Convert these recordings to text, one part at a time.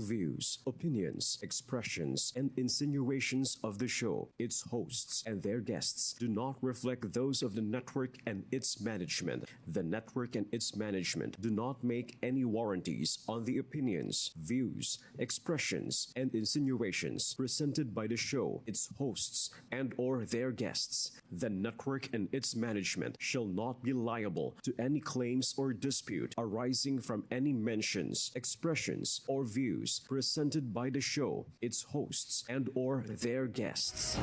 Views, opinions, expressions, and insinuations of the show, its hosts, and their guests do not reflect those of the network and its management. The network and its management do not make any warranties on the opinions, views, expressions, and insinuations presented by the show, its hosts, and/or their guests. The network and its management shall not be liable to any claims or dispute arising from any mentions, expressions, or views presented by the show, its hosts, and/or their guests.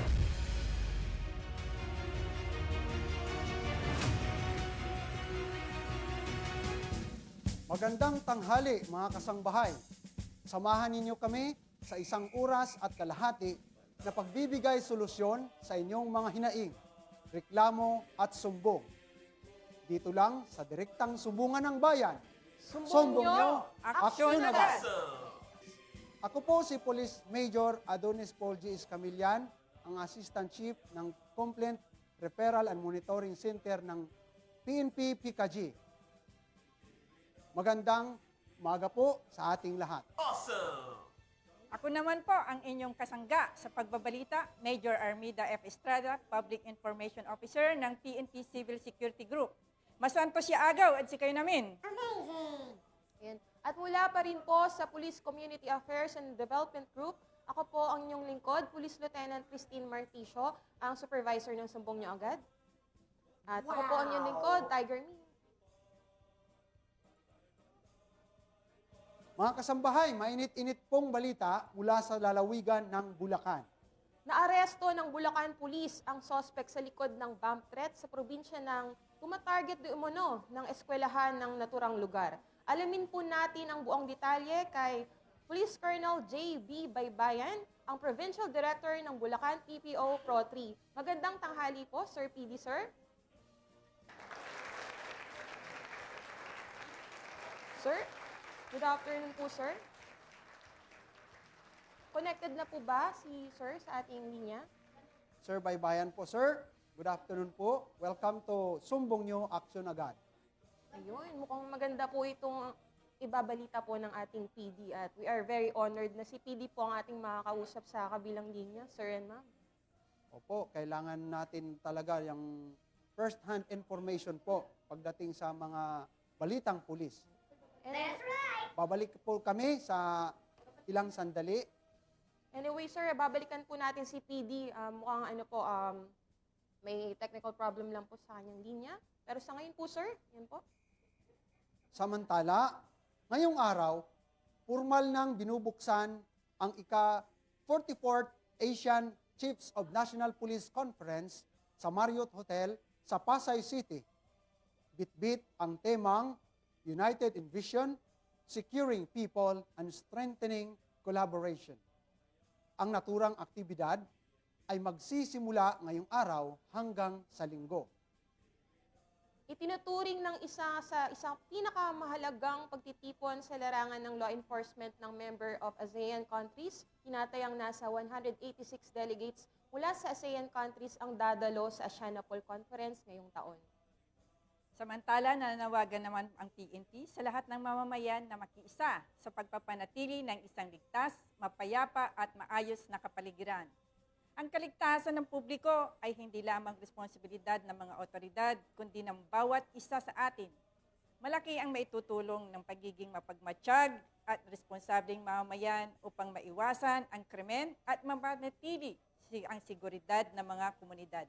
Magandang tanghali mga kasangbahay. Samahan ninyo kami sa isang oras at kalahati na pagbibigay solusyon sa inyong mga hinaing, reklamo at sumbong. Dito lang sa direktang sumbungan ng bayan. Sumbong nyo, aksyon agad! Ako po si Police Major Adonis Paul G. Escamillan, ang Assistant Chief ng Complaint Referral and Monitoring Center ng PNP PKG. Magandang umaga po sa ating lahat. Ako naman po ang inyong kasangga sa pagbabalita, Major Armida F. Estrada, Public Information Officer ng PNP Civil Security Group. Masuan po si Agaw at si kayo namin. Amazing! Yan. At mula pa rin po sa Police Community Affairs and Development Group, ako po ang inyong lingkod, Police Lieutenant Christine Marticio, ang supervisor ng Sumbong Nyo Agad. At ako po ang inyong lingkod, Tiger Me. Mga kasambahay, mainit-init pong balita mula sa lalawigan ng Bulacan. Naaresto ng Bulacan Police ang suspect sa likod ng bomb threat sa probinsya ng tumatarget di umano ng eskwelahan ng naturang lugar. Alamin po natin ang buong detalye kay Police Colonel J.B. Baybayan, ang Provincial Director ng Bulacan PPO Pro 3. Magandang tanghali po, Sir PD, sir. Sir, good afternoon po, sir. Connected na po ba si sir sa ating linya? Sir Baybayan po, sir. Good afternoon po. Welcome to Sumbong Nyo, Aksyon Agad. Ayun, mukhang maganda po itong ibabalita po ng ating PD at we are very honored na si PD po ang ating makakausap sa kabilang linya, sir and ma'am. Opo, kailangan natin talaga yung first-hand information po pagdating sa mga balitang pulis. That's right! Babalik po kami sa ilang sandali. Anyway, sir, babalikan po natin si PD. Mukhang may technical problem lang po sa kanyang linya. Pero sa ngayon po, sir, yan po. Samantala, ngayong araw, formal nang binubuksan ang ika-44th Asian Chiefs of National Police Conference sa Marriott Hotel sa Pasay City. Bitbit ang temang United in Vision, Securing People and Strengthening Collaboration. Ang naturang aktibidad ay magsisimula ngayong araw hanggang sa Linggo. Itinuturing ng isang pinakamahalagang pagtitipon sa larangan ng law enforcement ng member of ASEAN countries. Tinatayang nasa 186 delegates mula sa ASEAN countries ang dadalo sa Asianapol Conference ngayong taon. Samantala, nananawagan naman ang PNP sa lahat ng mamamayan na makiisa sa pagpapanatili ng isang ligtas, mapayapa at maayos na kapaligiran. Ang kaligtasan ng publiko ay hindi lamang responsibilidad ng mga otoridad, kundi ng bawat isa sa atin. Malaki ang maitutulong ng pagiging mapagmatsyag at responsableng mamamayan upang maiwasan ang krimen at mapanatili ang seguridad ng mga komunidad.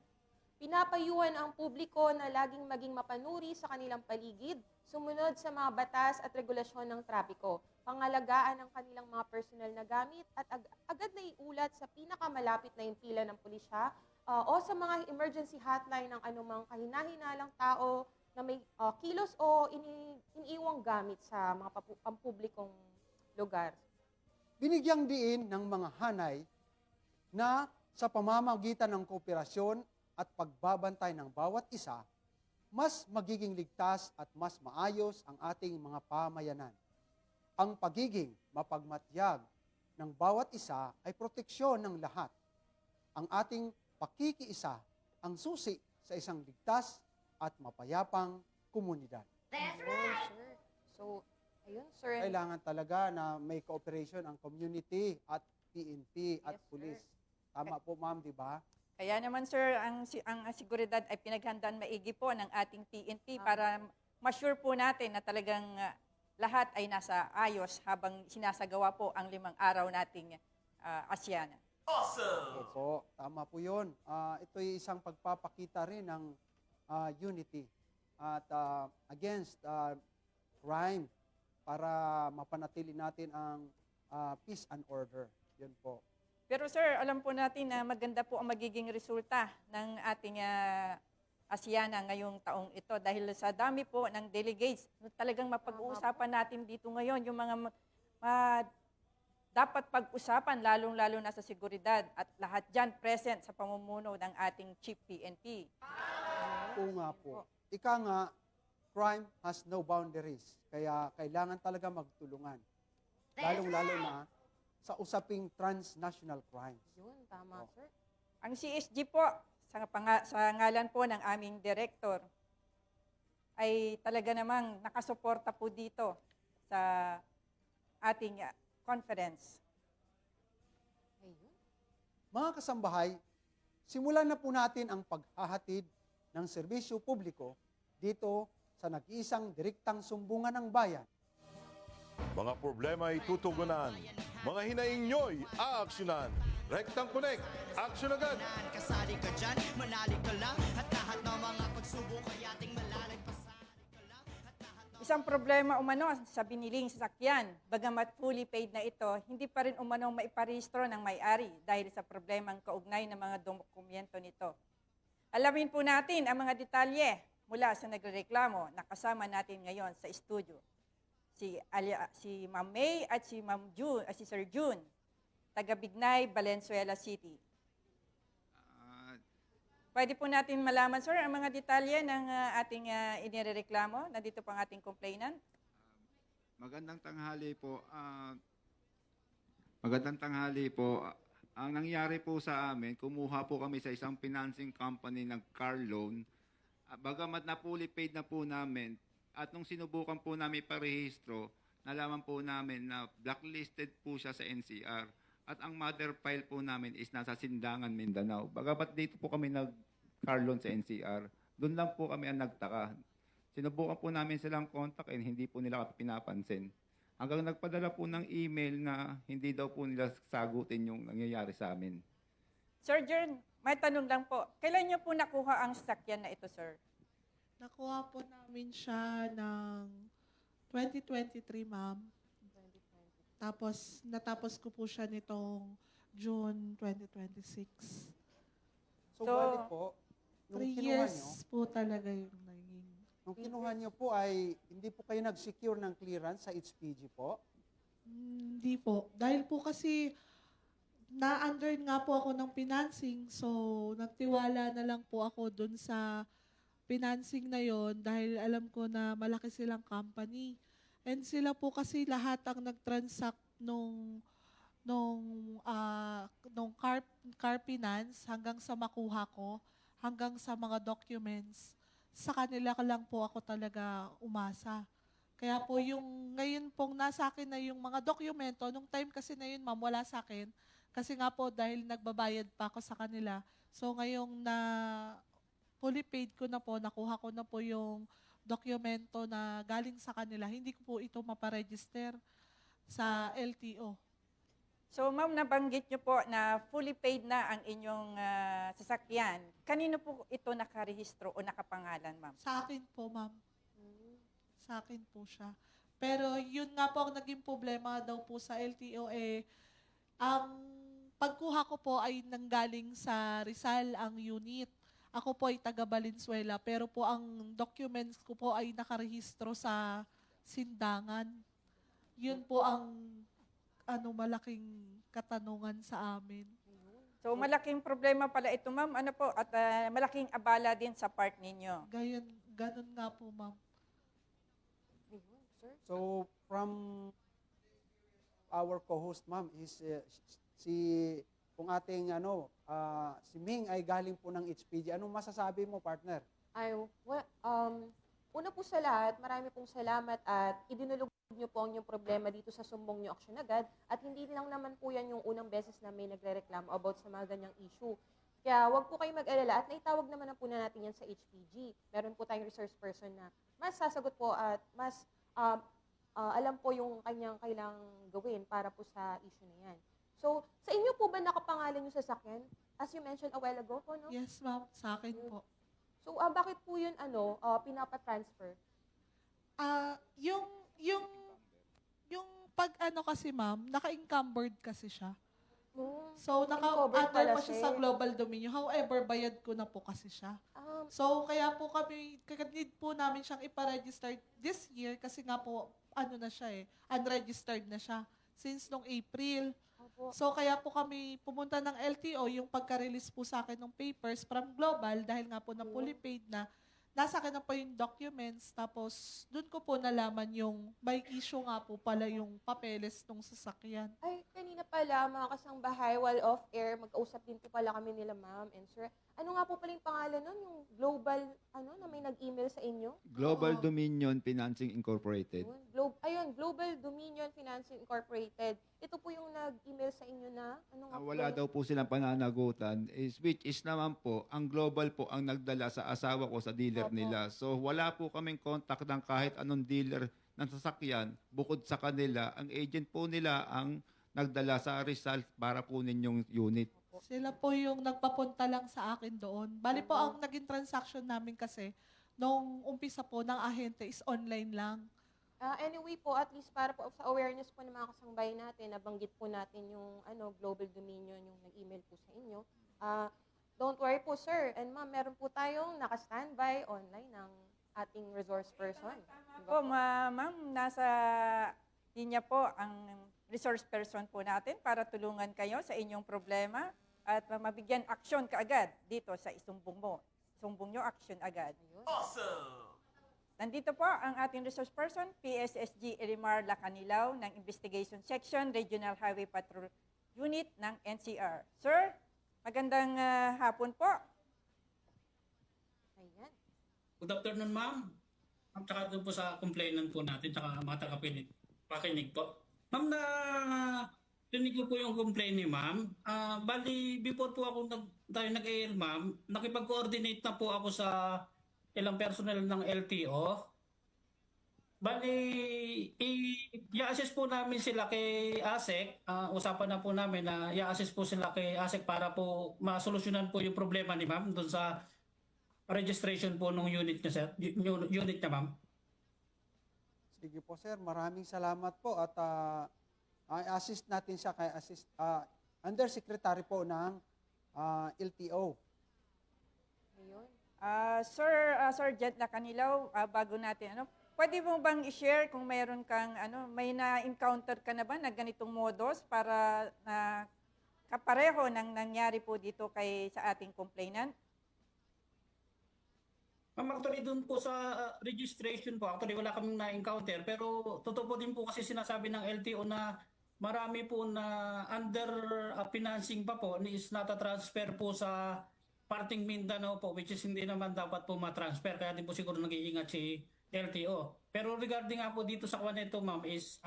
Pinapayuhan ang publiko na laging maging mapanuri sa kanilang paligid, sumunod sa mga batas at regulasyon ng trapiko, pangalagaan ang kanilang mga personal na gamit at agad na iulat sa pinakamalapit na impila ng pulisya o sa mga emergency hotline ng anumang kahinahinalang tao na may kilos o iniiwang gamit sa mga pampublikong lugar. Binigyang diin ng mga hanay na sa pamamagitan ng kooperasyon at pagbabantay ng bawat isa, mas magiging ligtas at mas maayos ang ating mga pamayanan. Ang pagiging mapagmatyag ng bawat isa ay proteksyon ng lahat. Ang ating pakikiisa ang susi sa isang ligtas at mapayapang komunidad. That's right! Sir. So, Ayun, sir. Kailangan talaga na may cooperation ang community at PNP at Yes, sir. pulis. Tama po, ma'am, di ba? Kaya naman sir, ang seguridad ay pinaghandaan maigi po ng ating PNP para ma-sure po natin na talagang lahat ay nasa ayos habang sinasagawa po ang 5 araw nating ASEAN. Opo, tama po yun. Ito'y isang pagpapakita rin ng unity at against crime para mapanatili natin ang peace and order. Yun po. Pero sir, alam po natin na maganda po ang magiging resulta ng ating ASEAN ngayong taong ito dahil sa dami po ng delegates. Talagang mapag-uusapan natin dito ngayon yung mga dapat pag-usapan lalong-lalo na sa seguridad at lahat dyan present sa pamumuno ng ating Chief PNP. Oo nga po. Ika nga, crime has no boundaries. Kaya kailangan talaga magtulungan. Lalong-lalo na sa usaping transnational crimes. Yun, tama, sir. Ang CSG po, sa ngalan po ng aming director, ay talaga namang nakasuporta po dito sa ating conference. Ayun. Mga kasambahay, simulan na po natin ang paghahatid ng serbisyo publiko dito sa nag-iisang direktang sumbungan ng bayan. Mga problema ay tutugunan. Mga hinaing nyo'y aaksyonan. Rectang Connect, aksyon agad! Kasali ka dyan, manali ka lang. At lahat ng mga pagsubok ay ating malalagpasan. Isang problema umano sa biniling sasakyan. Bagamat fully paid na ito, hindi pa rin umano maiparehistro ng may-ari dahil sa problemang kaugnay ng mga dokumento nito. Alamin po natin ang mga detalye mula sa nagrereklamo na kasama natin ngayon sa studio. Si Ma'am May at si si Sir June, taga Bignay, Valenzuela City. Pwede po natin malaman, sir, ang mga detalye ng ating inirereklamo. Nandito po ang ating complainant. Magandang tanghali po. Magandang tanghali po. Ang nangyari po sa amin, kumuha po kami sa isang financing company ng car loan. Bagamat na fully paid na po namin, at nung sinubukan po namin parehistro, nalaman po namin na blacklisted po siya sa NCR. At ang mother file po namin is nasa Sindangan, Mindanao. Bagamat dito po kami nag-car loan sa NCR, doon lang po kami ang nagtaka. Sinubukan po namin silang kontakin, hindi po nila pinapansin. Hanggang nagpadala po ng email na hindi daw po nila sagutin yung nangyayari sa amin. Sir June, may tanong lang po. Kailan niyo po nakuha ang sasakyan na ito, sir? Nakuha po namin siya ng 2023, ma'am. Tapos, natapos ko po siya nitong June 2026. So, So, bali po, nung 3 kinuha years nyo, po talaga yung naging. nung kinuha nyo po ay hindi po kayo nag-secure ng clearance sa HPG po? Hindi po. Dahil po kasi na-under nga po ako ng financing, so nagtiwala na lang po ako dun sa financing na yon dahil alam ko na malaki silang company. And sila po kasi lahat ang nag-transact nung car finance hanggang sa makuha ko, hanggang sa mga documents. Sa kanila lang po ako talaga umasa. Kaya po yung ngayon pong nasa akin na yung mga dokumento, nung time kasi na yun, ma'am, wala sa akin. Kasi nga po dahil nagbabayad pa ako sa kanila. So ngayong na fully paid ko na po, nakuha ko na po yung dokumento na galing sa kanila. Hindi ko po ito maparegister sa LTO. So, ma'am, nabanggit niyo po na fully paid na ang inyong sasakyan. Kanino po ito nakarehistro o nakapangalan, ma'am? Sa akin po, ma'am. Sa akin po siya. Pero yun nga po ang naging problema daw po sa LTO ang pagkuha ko po ay nanggaling sa Rizal ang unit. Ako po ay taga Valenzuela, pero po ang documents ko po ay nakarehistro sa Sindangan. Yun po ang malaking katanungan sa amin. So, malaking problema pala ito, ma'am. Ano po? At malaking abala din sa part ninyo. Ganun nga po, ma'am. Ayun, sir. So, from our co-host, ma'am, is kung ating si Ming ay galing po ng HPG. Anong masasabi mo, partner? Una po sa lahat, marami pong salamat at idinulog nyo po ang yung problema dito sa sumbong nyo action agad at hindi lang naman po yan yung unang beses na may nagre-reklamo about sa mga ganyang issue. Kaya wag po kayong mag-alala at naitawag naman na po na natin yan sa HPG. Meron po tayong resource person na mas sasagot po at mas alam po yung kanyang kailangang gawin para po sa issue na yan. So, sa inyo po ba nakapangalan yung sasakyan? As you mentioned a while ago po, no? Yes, ma'am. Sa akin po. So, bakit po yun, pinapa-transfer? Yung pag ano kasi ma'am, naka-encumbered kasi siya. So, Covered naka-under pala pa siya siya sa eh. Global Dominion. However, bayad ko na po kasi siya. So, kaya po kami, need po namin siyang iparegister this year kasi nga po, ano na siya eh, unregistered na siya since nung April. Opo. So, kaya po kami pumunta ng LTO, yung pagka-release po sa akin ng papers from Global, dahil nga po na fully paid na, nasa akin na po yung documents, tapos dun ko po nalaman yung may issue nga po pala yung papeles ng sasakyan. Ay, kanina pala, mga kasangbahay, while off-air, mag-kausap din po pala kami nila ma'am and sir. Ano nga po pala yung pangalan nun? Yung global, na may nag-email sa inyo? Global Dominion Financing Incorporated. Global Dominion Financing Incorporated. Ito po yung nag-email sa inyo na, Wala daw po silang pananagutan, which is naman po, ang Global po ang nagdala sa asawa ko sa dealer Opo. nila. So wala po kaming contact ng kahit anong dealer ng sasakyan bukod sa kanila. Ang agent po nila ang nagdala sa Rizal para kunin yung unit. Sila po yung nagpapunta lang sa akin doon. Bali po, ang naging transaction namin kasi, nung umpisa po ng ahente is online lang. Anyway po, at least para po sa awareness po ng mga kasangbahay natin, nabanggit po natin yung Global Dominion, yung nag-email po sa inyo. Don't worry po, sir. And ma'am, meron po tayong naka-standby online ng ating resource person. Po, ma'am, nasa linya po ang resource person po natin para tulungan kayo sa inyong problema at mabigyan aksyon kaagad dito sa isumbong mo. Sumbong nyo, action agad. Nandito po ang ating resource person, PSSG Elimar Lacanilaw ng Investigation Section, Regional Highway Patrol Unit ng NCR. Sir, magandang hapon po. Ayan. Good afternoon, ma'am. At saka doon po sa complainant po natin, saka mga tagapakinig po. Ma'am, rinig ko po yung complaint ni ma'am. Bali, before po tayo nag-air, ma'am, nakipag-coordinate na po ako sa ilang personnel ng LTO. Bali, i-assess po namin sila kay ASEC. Usapan na po namin na i-assess po sila kay ASEC para po masolusyonan po yung problema ni ma'am doon sa registration po ng unit niya, sir. Unit niya, ma'am. Sige po sir, maraming salamat po at assist natin siya kay Undersecretary po ng LTO. Ayun. Sergeant Lacanilaw, bago natin, pwede mo bang i-share kung mayroon kang, may na-encounter ka na ba na ganitong modus para na kapareho ng nangyari po dito sa ating complainant? Ma'am, actually doon po sa registration po, actually wala kaming na-encounter, pero totoo po din po kasi sinasabi ng LTO na marami po na under financing pa po is nata-transfer po sa parting Mindanao po, which is hindi naman dapat po ma-transfer, kaya din po siguro nag-iingat si LTO. Pero regarding nga po dito sa kwan nito, ma'am, is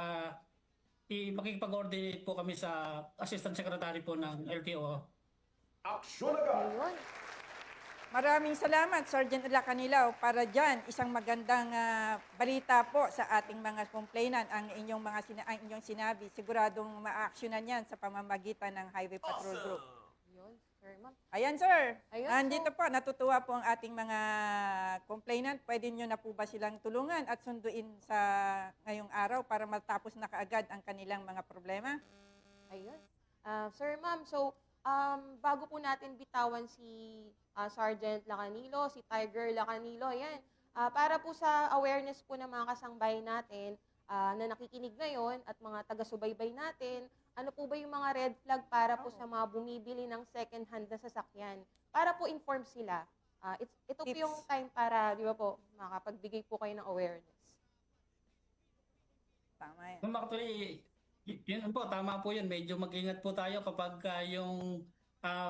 makikipag-coordinate po kami sa Assistant Secretary po ng LTO. Ayun. Maraming salamat, Sergeant Lacanilaw. Para dyan, isang magandang balita po sa ating mga complainant ang inyong sinabi. Siguradong ma-actionan yan sa pamamagitan ng Highway Patrol Group. Ayun, sir, ma'am. Ayan, sir. Ayun, Nandito po, natutuwa po ang ating mga complainant. Pwede nyo na po ba silang tulungan at sunduin sa ngayong araw para matapos na kaagad ang kanilang mga problema? Ayun. Sir, ma'am, so bago po natin bitawan si Sergeant Lacanilo, si Tiger Lacanilo, ayan. Para po sa awareness po ng mga kasangbahay natin na nakikinig ngayon at mga taga-subaybay natin, ano po ba yung mga red flag para po sa mga bumibili ng second-hand na sasakyan? Para po inform sila. Ito po Tips. yung time para, di ba po, makapagbigay po kayo ng awareness. Tama yan. Ma'am, actually, yun po, tama po yun. Medyo mag-ingat po tayo kapag yung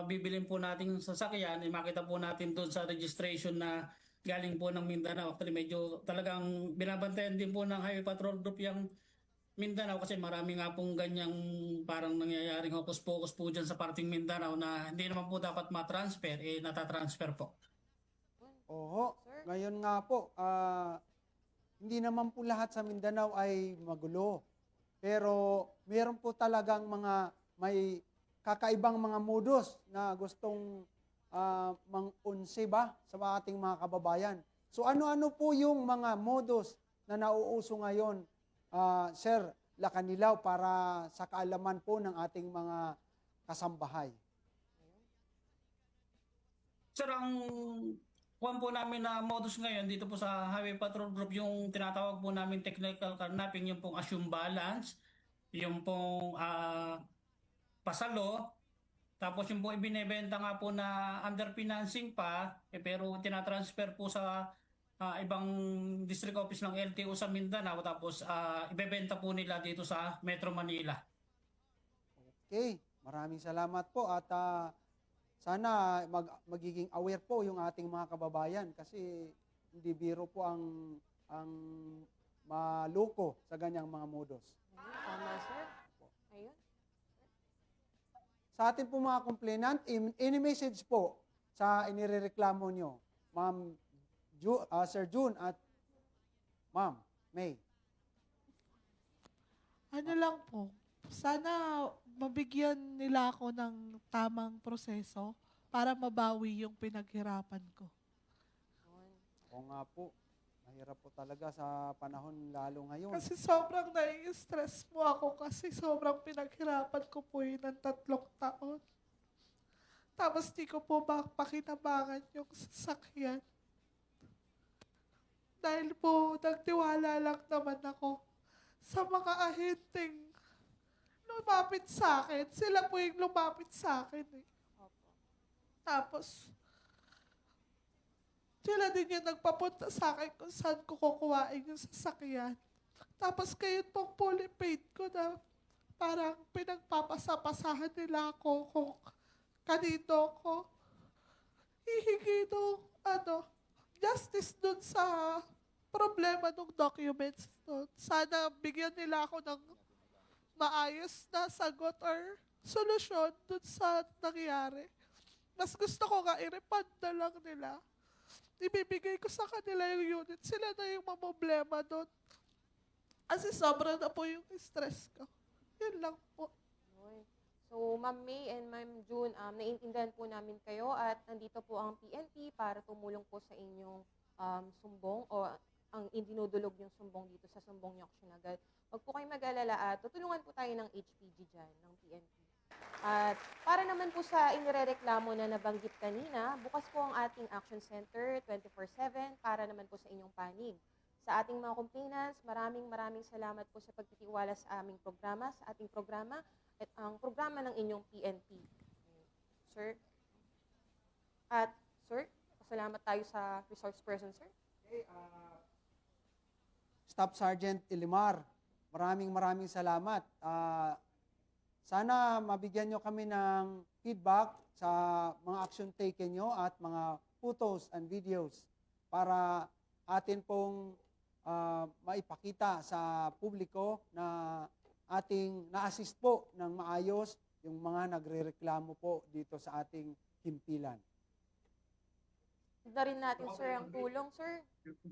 bibilin po natin yung sasakyan, makita po natin doon sa registration na galing po ng Mindanao. Actually, medyo talagang binabantayan din po ng Highway Patrol Group yung Mindanao kasi marami nga pong ganyang parang nangyayaring hocus-pocus po dyan sa parting Mindanao na hindi naman po dapat matransfer, natatransfer po. Oho, Sir? ngayon nga po, hindi naman po lahat sa Mindanao ay magulo. Pero meron po talagang may kakaibang mga modus na gustong mang-unsi ba sa ating mga kababayan. So ano-ano po yung mga modus na nauuso ngayon, Sir Lacanilaw, para sa kaalaman po ng ating mga kasambahay? Sir, ang kuwan po namin na modus ngayon dito po sa Highway Patrol Group, yung tinatawag po namin technical carnapping, yung pong assume balance, yung pong pasalo, tapos yung pong ibinebenta nga po na underfinancing pa, pero tinatransfer po sa ibang district office ng LTO sa Mindanao, tapos ibebenta po nila dito sa Metro Manila. Okay, maraming salamat po at sana magiging aware po yung ating mga kababayan kasi hindi biro po ang maluko sa ganyang mga modus. Tama, sir. Ayun. Sa ating po mga complainant, any message po sa inirereklamo nyo, Ma'am Sir June at Ma'am May? Ano lang po, sana mabigyan nila ako ng tamang proseso para mabawi yung pinaghirapan ko. Oo nga po, mahirap po talaga sa panahon lalo ngayon. Kasi sobrang nai-stress po ako kasi sobrang pinaghirapan ko po yun ng 3 taon. Tapos di ko po pakinabangan yung sasakyan. Dahil po nagtiwala lang naman ako sa mga ahenteng lumapit sa akin. Sila po yung lumapit sa akin eh. Tapos, sila din yung nagpapunta sa akin kung saan ko kukuhain yung sasakyan. Tapos kayo pong fully paid ko na parang pinagpapasapasahan nila ako kung kanito ko hihingi nung justice dun sa problema ng documents doon. Sana bigyan nila ako ng maayos na sagot or solusyon dun sa nangyari. Mas gusto ko nga i-refund na lang nila. Ibibigay ko sa kanila yung unit. Sila na yung problema doon. Kasi sobra na po yung stress ko. Yun lang po. Yun. So, Ma'am May and Ma'am June, naiintindihan po namin kayo at nandito po ang PNP para tumulong po sa inyong sumbong o ang dinudulog yung sumbong dito sa sumbong niyo action agad. Huwag po kayong mag-alala at tutulungan po tayo ng HPG dyan, ng PNP. At para naman po sa inirereklamo na nabanggit kanina, bukas po ang ating action center 24/7 para naman po sa inyong panig. Sa ating mga complainants, maraming salamat po sa pagtitiwala sa aming programa, sa ating programa, at ang programa ng inyong PNP. Sir? At, sir, pasalamat tayo sa resource person, sir. Okay, Staff Sergeant Ilimar, maraming salamat. Sana mabigyan nyo kami ng feedback sa mga action taken nyo at mga photos and videos para atin pong maipakita sa publiko na ating na-assist po ng maayos yung mga nagrereklamo po dito sa ating himpilan. Na rin natin, sir, ang tulong, sir. Ito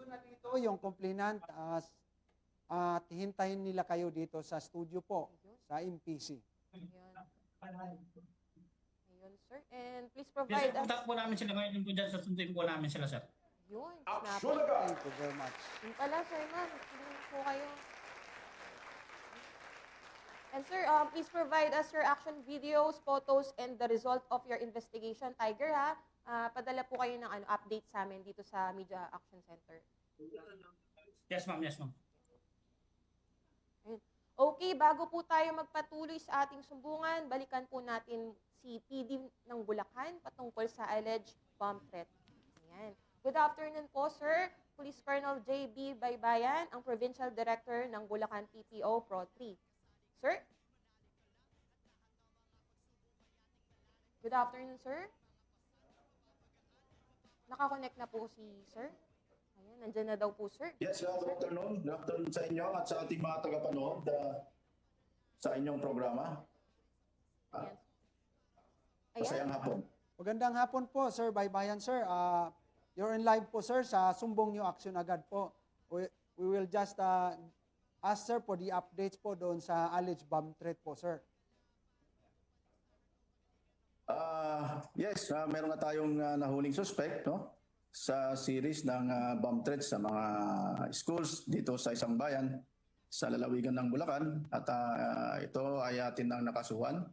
na dito yung complainant at hintayin nila kayo dito sa studio po sa MPC. Ayun. Ayun, sir. And please Yes, provide sir, contact po namin sila ngayon po dyan, sasunduin po namin sila, sir. Yun. Thank you very much. Yun pala, sir, ma'am. Tulungan po kayo. And sir, please provide us your action videos, photos, and the result of your investigation, Tiger, ha? Padala po kayo ng update sa amin dito sa Media Action Center. Yes, ma'am. Yes, ma'am. Ayun. Okay, bago po tayo magpatuloy sa ating sumbungan, balikan po natin si PD ng Bulacan patungkol sa alleged bomb threat. Ayan. Good afternoon po, sir. Police Colonel J.B. Baybayan, ang Provincial Director ng Bulacan PPO Pro 3. Sir? Good afternoon, sir. Nakakonect na po si sir. Ayan, nandyan na daw po, sir. Yes, good afternoon. Good afternoon sa inyo at sa ating mga tagapanood sa inyong programa. Ayan. Masayang hapon. Magandang hapon po, Sir Baybayan, sir. You're in live po, sir, sa Sumbong New Action agad po. We will just ask, sir, for the updates po doon sa alleged bomb threat po, sir. Yes, meron na tayong nahuling suspect, no? Sa series ng bomb threats sa mga schools dito sa isang bayan sa lalawigan ng Bulacan. At ito ay atin ang nakasuhan.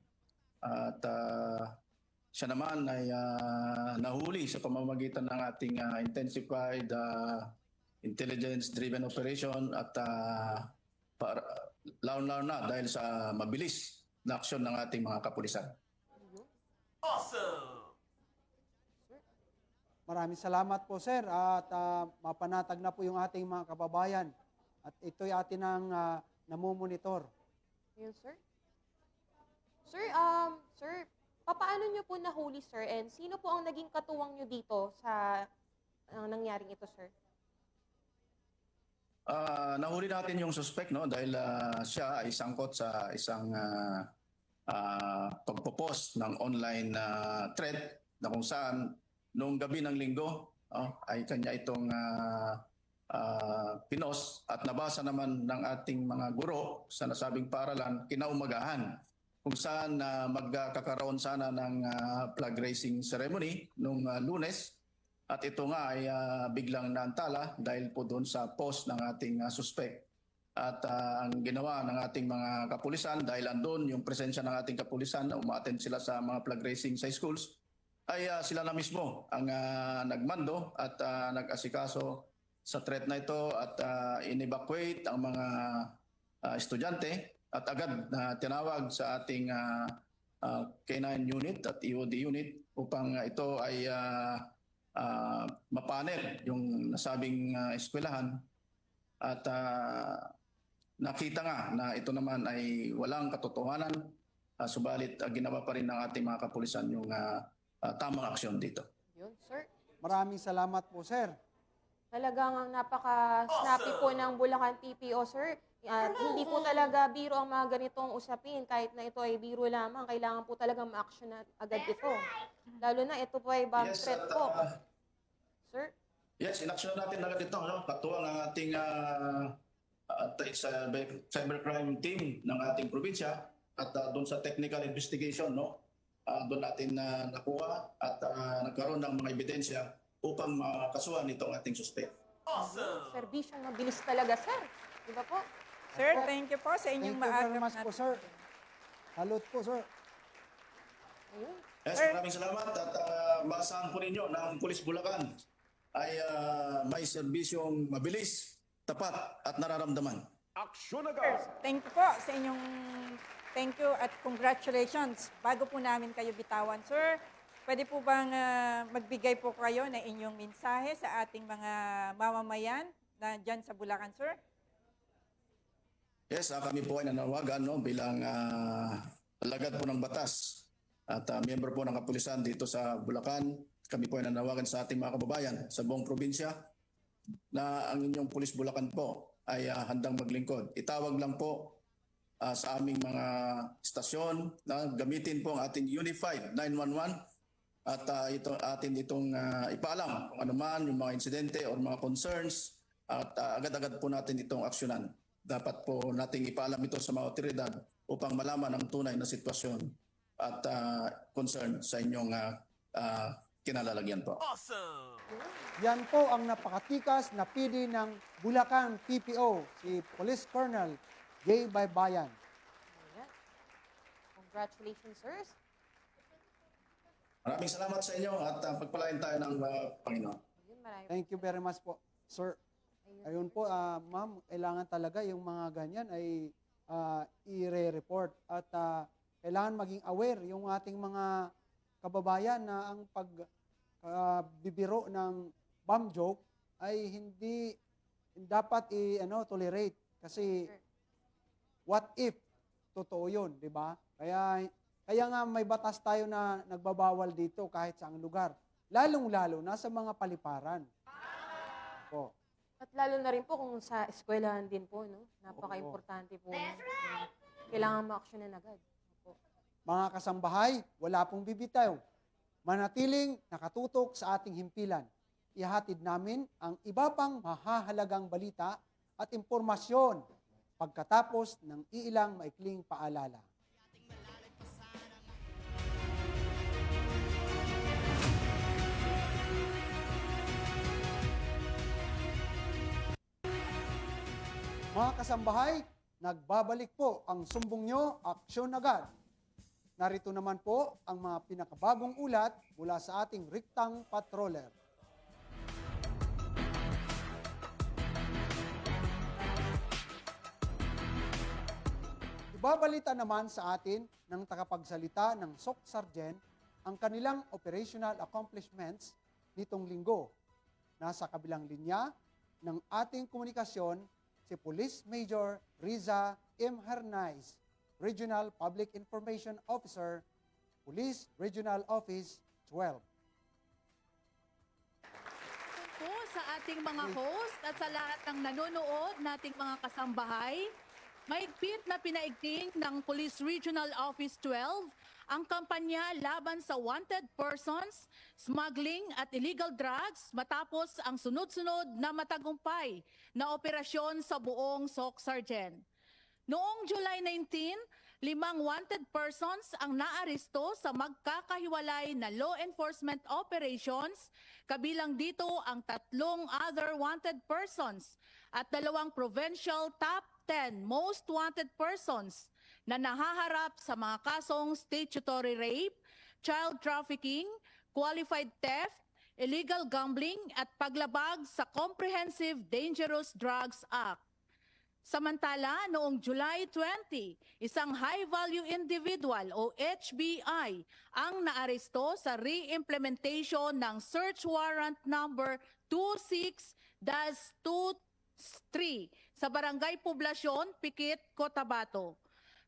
At siya naman ay nahuli sa pamamagitan ng ating intensified intelligence-driven operation at lalo na dahil sa mabilis na aksyon ng ating mga kapulisan. Maraming salamat po, sir. At mapanatag na po yung ating mga kababayan. At ito'y atin ang namumonitor. Ayun, sir. Sir, paano nyo po nahuli, sir? And sino po ang naging katuwang nyo dito sa nangyaring ito, sir? Nahuli natin yung suspect, no? Dahil siya ay sangkot sa isang pagpo-post ng online thread na kung saan noong gabi ng linggo ay kanya itong pinost at nabasa naman ng ating mga guro sa nasabing paaralan kinaumagahan kung saan magkakaroon sana ng flag raising ceremony noong Lunes at ito nga ay biglang naantala dahil po doon sa post ng ating suspect. At ang ginawa ng ating mga kapulisan dahil andun yung presensya ng ating kapulisan na umaattend sila sa mga flag raising sa schools ay sila na mismo ang nagmando at nag-asikaso sa threat na ito at in-evacuate ang mga estudyante at agad tinawag sa ating K9 unit at EOD unit upang ito ay mapanel yung nasabing eskwelahan at nakita nga na ito naman ay walang katotohanan subalit ginawa pa rin ng ating mga kapulisan yung tamang aksyon dito. Yun, sir. Maraming salamat po, sir. Talagang napaka-snappy po ng Bulacan PPO, sir. At hindi po talaga biro ang mga ganitong usapin. Kahit na ito ay biro lamang, kailangan po talaga ma-action agad ito. Lalo na ito po ay bomb threat po. Sir? Yes, in-action natin agad ito. No? Katuwang ang ating cybercrime team ng ating probinsya at doon sa technical investigation, no? Doon natin nakuha at nagkaroon ng mga ebidensya upang makasuhan itong ating suspect. Awesome! Serbisyong mabilis talaga, sir. Di ba po? Sir, thank you po sa inyong Thank you very maagap much na po, sir. Salute po, sir. Ayun. Yes, maraming salamat at maasahan po ninyo na ang Pulis Bulacan ay may serbisyong mabilis, tapat at nararamdaman. Thank you po sa inyong thank you at congratulations. Bago po namin kayo bitawan, sir, pwede po bang magbigay po kayo na inyong mensahe sa ating mga mamamayan na dyan sa Bulacan, sir? Yes, kami po ay nanawagan bilang alagad po ng batas at miyembro po ng kapulisan dito sa Bulacan. Kami po ay nanawagan sa ating mga kababayan sa buong probinsya na ang inyong Pulis Bulacan po ay handang maglingkod. Itawag lang po sa aming mga istasyon na gamitin po ang ating Unified 911 at atin itong ipaalam kung ano man yung mga insidente o mga concerns at agad-agad po natin itong aksyonan. Dapat po nating ipaalam ito sa mga otoridad upang malaman ang tunay na sitwasyon at concern sa inyong kinalalagyan po. Yan po ang napakatikas na PD ng Bulacan PPO, si Police Colonel Jay Baybayan. Ayan. Congratulations, sirs. Maraming salamat sa inyo at pagpalain tayo ng Panginoon. Ayun, marami. Thank you very much po, sir. Ayun po, ma'am, kailangan talaga yung mga ganyan ay i-report at kailangan maging aware yung ating mga kababayan na ang pagbibiro ng bomb joke ay hindi dapat tolerate kasi what if totoo yun, di ba? Kaya nga may batas tayo na nagbabawal dito kahit saang lugar. lalong-lalo na sa mga paliparan. Po. At lalo na rin po kung sa eskwelahan din po, no? Napaka-importante po. Kailangan ma-actionan agad. Opo. Mga kasambahay, wala pong bibitaw. Manatiling nakatutok sa ating himpilan. Ihatid namin ang iba pang mahahalagang balita at impormasyon pagkatapos ng iilang maikling paalala. Mga kasambahay, nagbabalik po ang sumbong nyo, aksyon agad. Narito naman po ang mga pinakabagong ulat mula sa ating Riktang Patroller. Ibabalita naman sa atin ng tagapagsalita ng SOC Sergeant ang kanilang operational accomplishments nitong linggo. Nasa kabilang linya ng ating komunikasyon si Police Major Riza M. Hernaiz, Regional Public Information Officer, Police Regional Office 12. Po sa ating mga host at sa lahat ng nanonood nating mga kasambahay, mahigpit na pinaigting ng Police Regional Office 12 ang kampanya laban sa wanted persons, smuggling at illegal drugs matapos ang sunod-sunod na matagumpay na operasyon sa buong SOC Sergeant. Noong July 19, 5 wanted persons ang naaresto sa magkakahiwalay na law enforcement operations, kabilang dito ang 3 other wanted persons at 2 provincial top 10 most wanted persons na nahaharap sa mga kasong statutory rape, child trafficking, qualified theft, illegal gambling at paglabag sa Comprehensive Dangerous Drugs Act. Samantala, noong July 20, isang high-value individual o HBI ang naaresto sa re-implementation ng Search Warrant Number 26-23 sa Barangay Poblasyon, Pikit, Cotabato.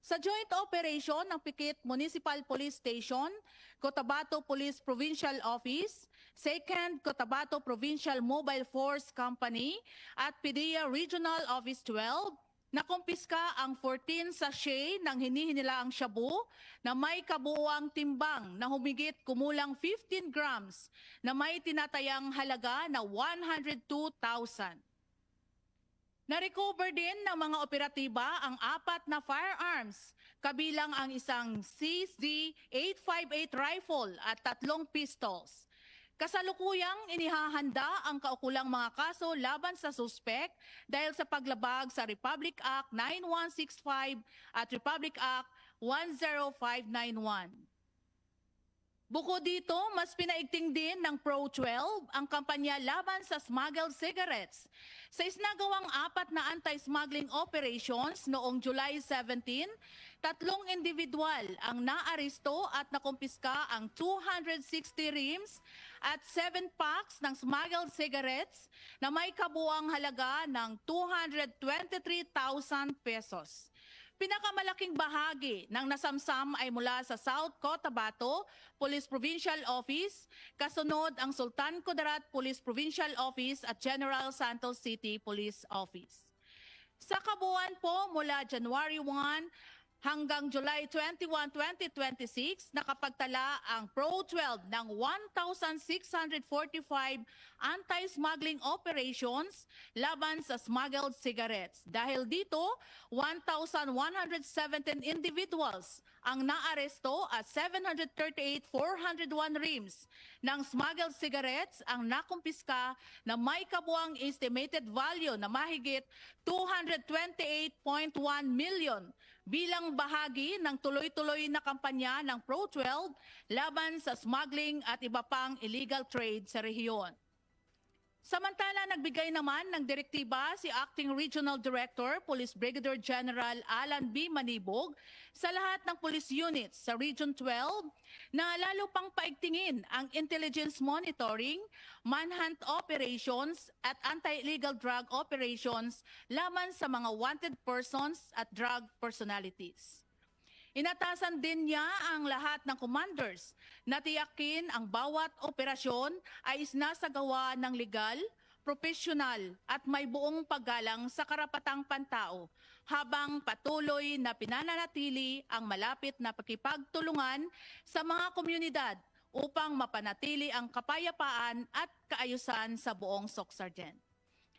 Sa joint operation ng Pikit Municipal Police Station, Cotabato Police Provincial Office, 2nd Cotabato Provincial Mobile Force Company at PDEA Regional Office 12, nakumpiska ang 14 sachet ng hinihinilaang shabu na may kabuuang timbang na humigit kumulang 15 grams na may tinatayang halaga na 102,000. Na-recover din ng mga operatiba ang 4 na firearms, kabilang ang isang CZ-858 rifle at 3 pistols. Kasalukuyang inihahanda ang kaukulang mga kaso laban sa suspek dahil sa paglabag sa Republic Act 9165 at Republic Act 10591. Bukod dito, mas pinaigting din ng Pro-12 ang kampanya laban sa smuggled cigarettes. Sa isnagawang 4 na anti-smuggling operations noong July 17, 3 individual ang naaresto at nakumpiska ang 260 rims at 7 packs ng smuggled cigarettes na may kabuang halaga ng 223,000 pesos. Pinakamalaking bahagi ng nasamsam ay mula sa South Cotabato Police Provincial Office, kasunod ang Sultan Kudarat Police Provincial Office at General Santos City Police Office. Sa kabuuan po mula January 1 hanggang July 21, 2026, nakapagtala ang Pro-12 ng 1,645 anti-smuggling operations laban sa smuggled cigarettes. Dahil dito, 1,117 individuals ang naaresto at 738,401 rims ng smuggled cigarettes ang nakumpiska na may kabuang estimated value na mahigit 228.1 million bilang bahagi ng tuloy-tuloy na kampanya ng Pro-12 laban sa smuggling at iba pang illegal trade sa rehiyon. Samantala, nagbigay naman ng direktiba si Acting Regional Director, Police Brigadier General Alan B. Manibog sa lahat ng police units sa Region 12 na lalo pang paigtingin ang intelligence monitoring, manhunt operations at anti-illegal drug operations laban sa mga wanted persons at drug personalities. Inatasan din niya ang lahat ng commanders na tiyakin ang bawat operasyon ay isnasagawa ng legal, profesional at may buong paggalang sa karapatang pantao habang patuloy na pinananatili ang malapit na pakipagtulungan sa mga komunidad upang mapanatili ang kapayapaan at kaayusan sa buong Socsargen.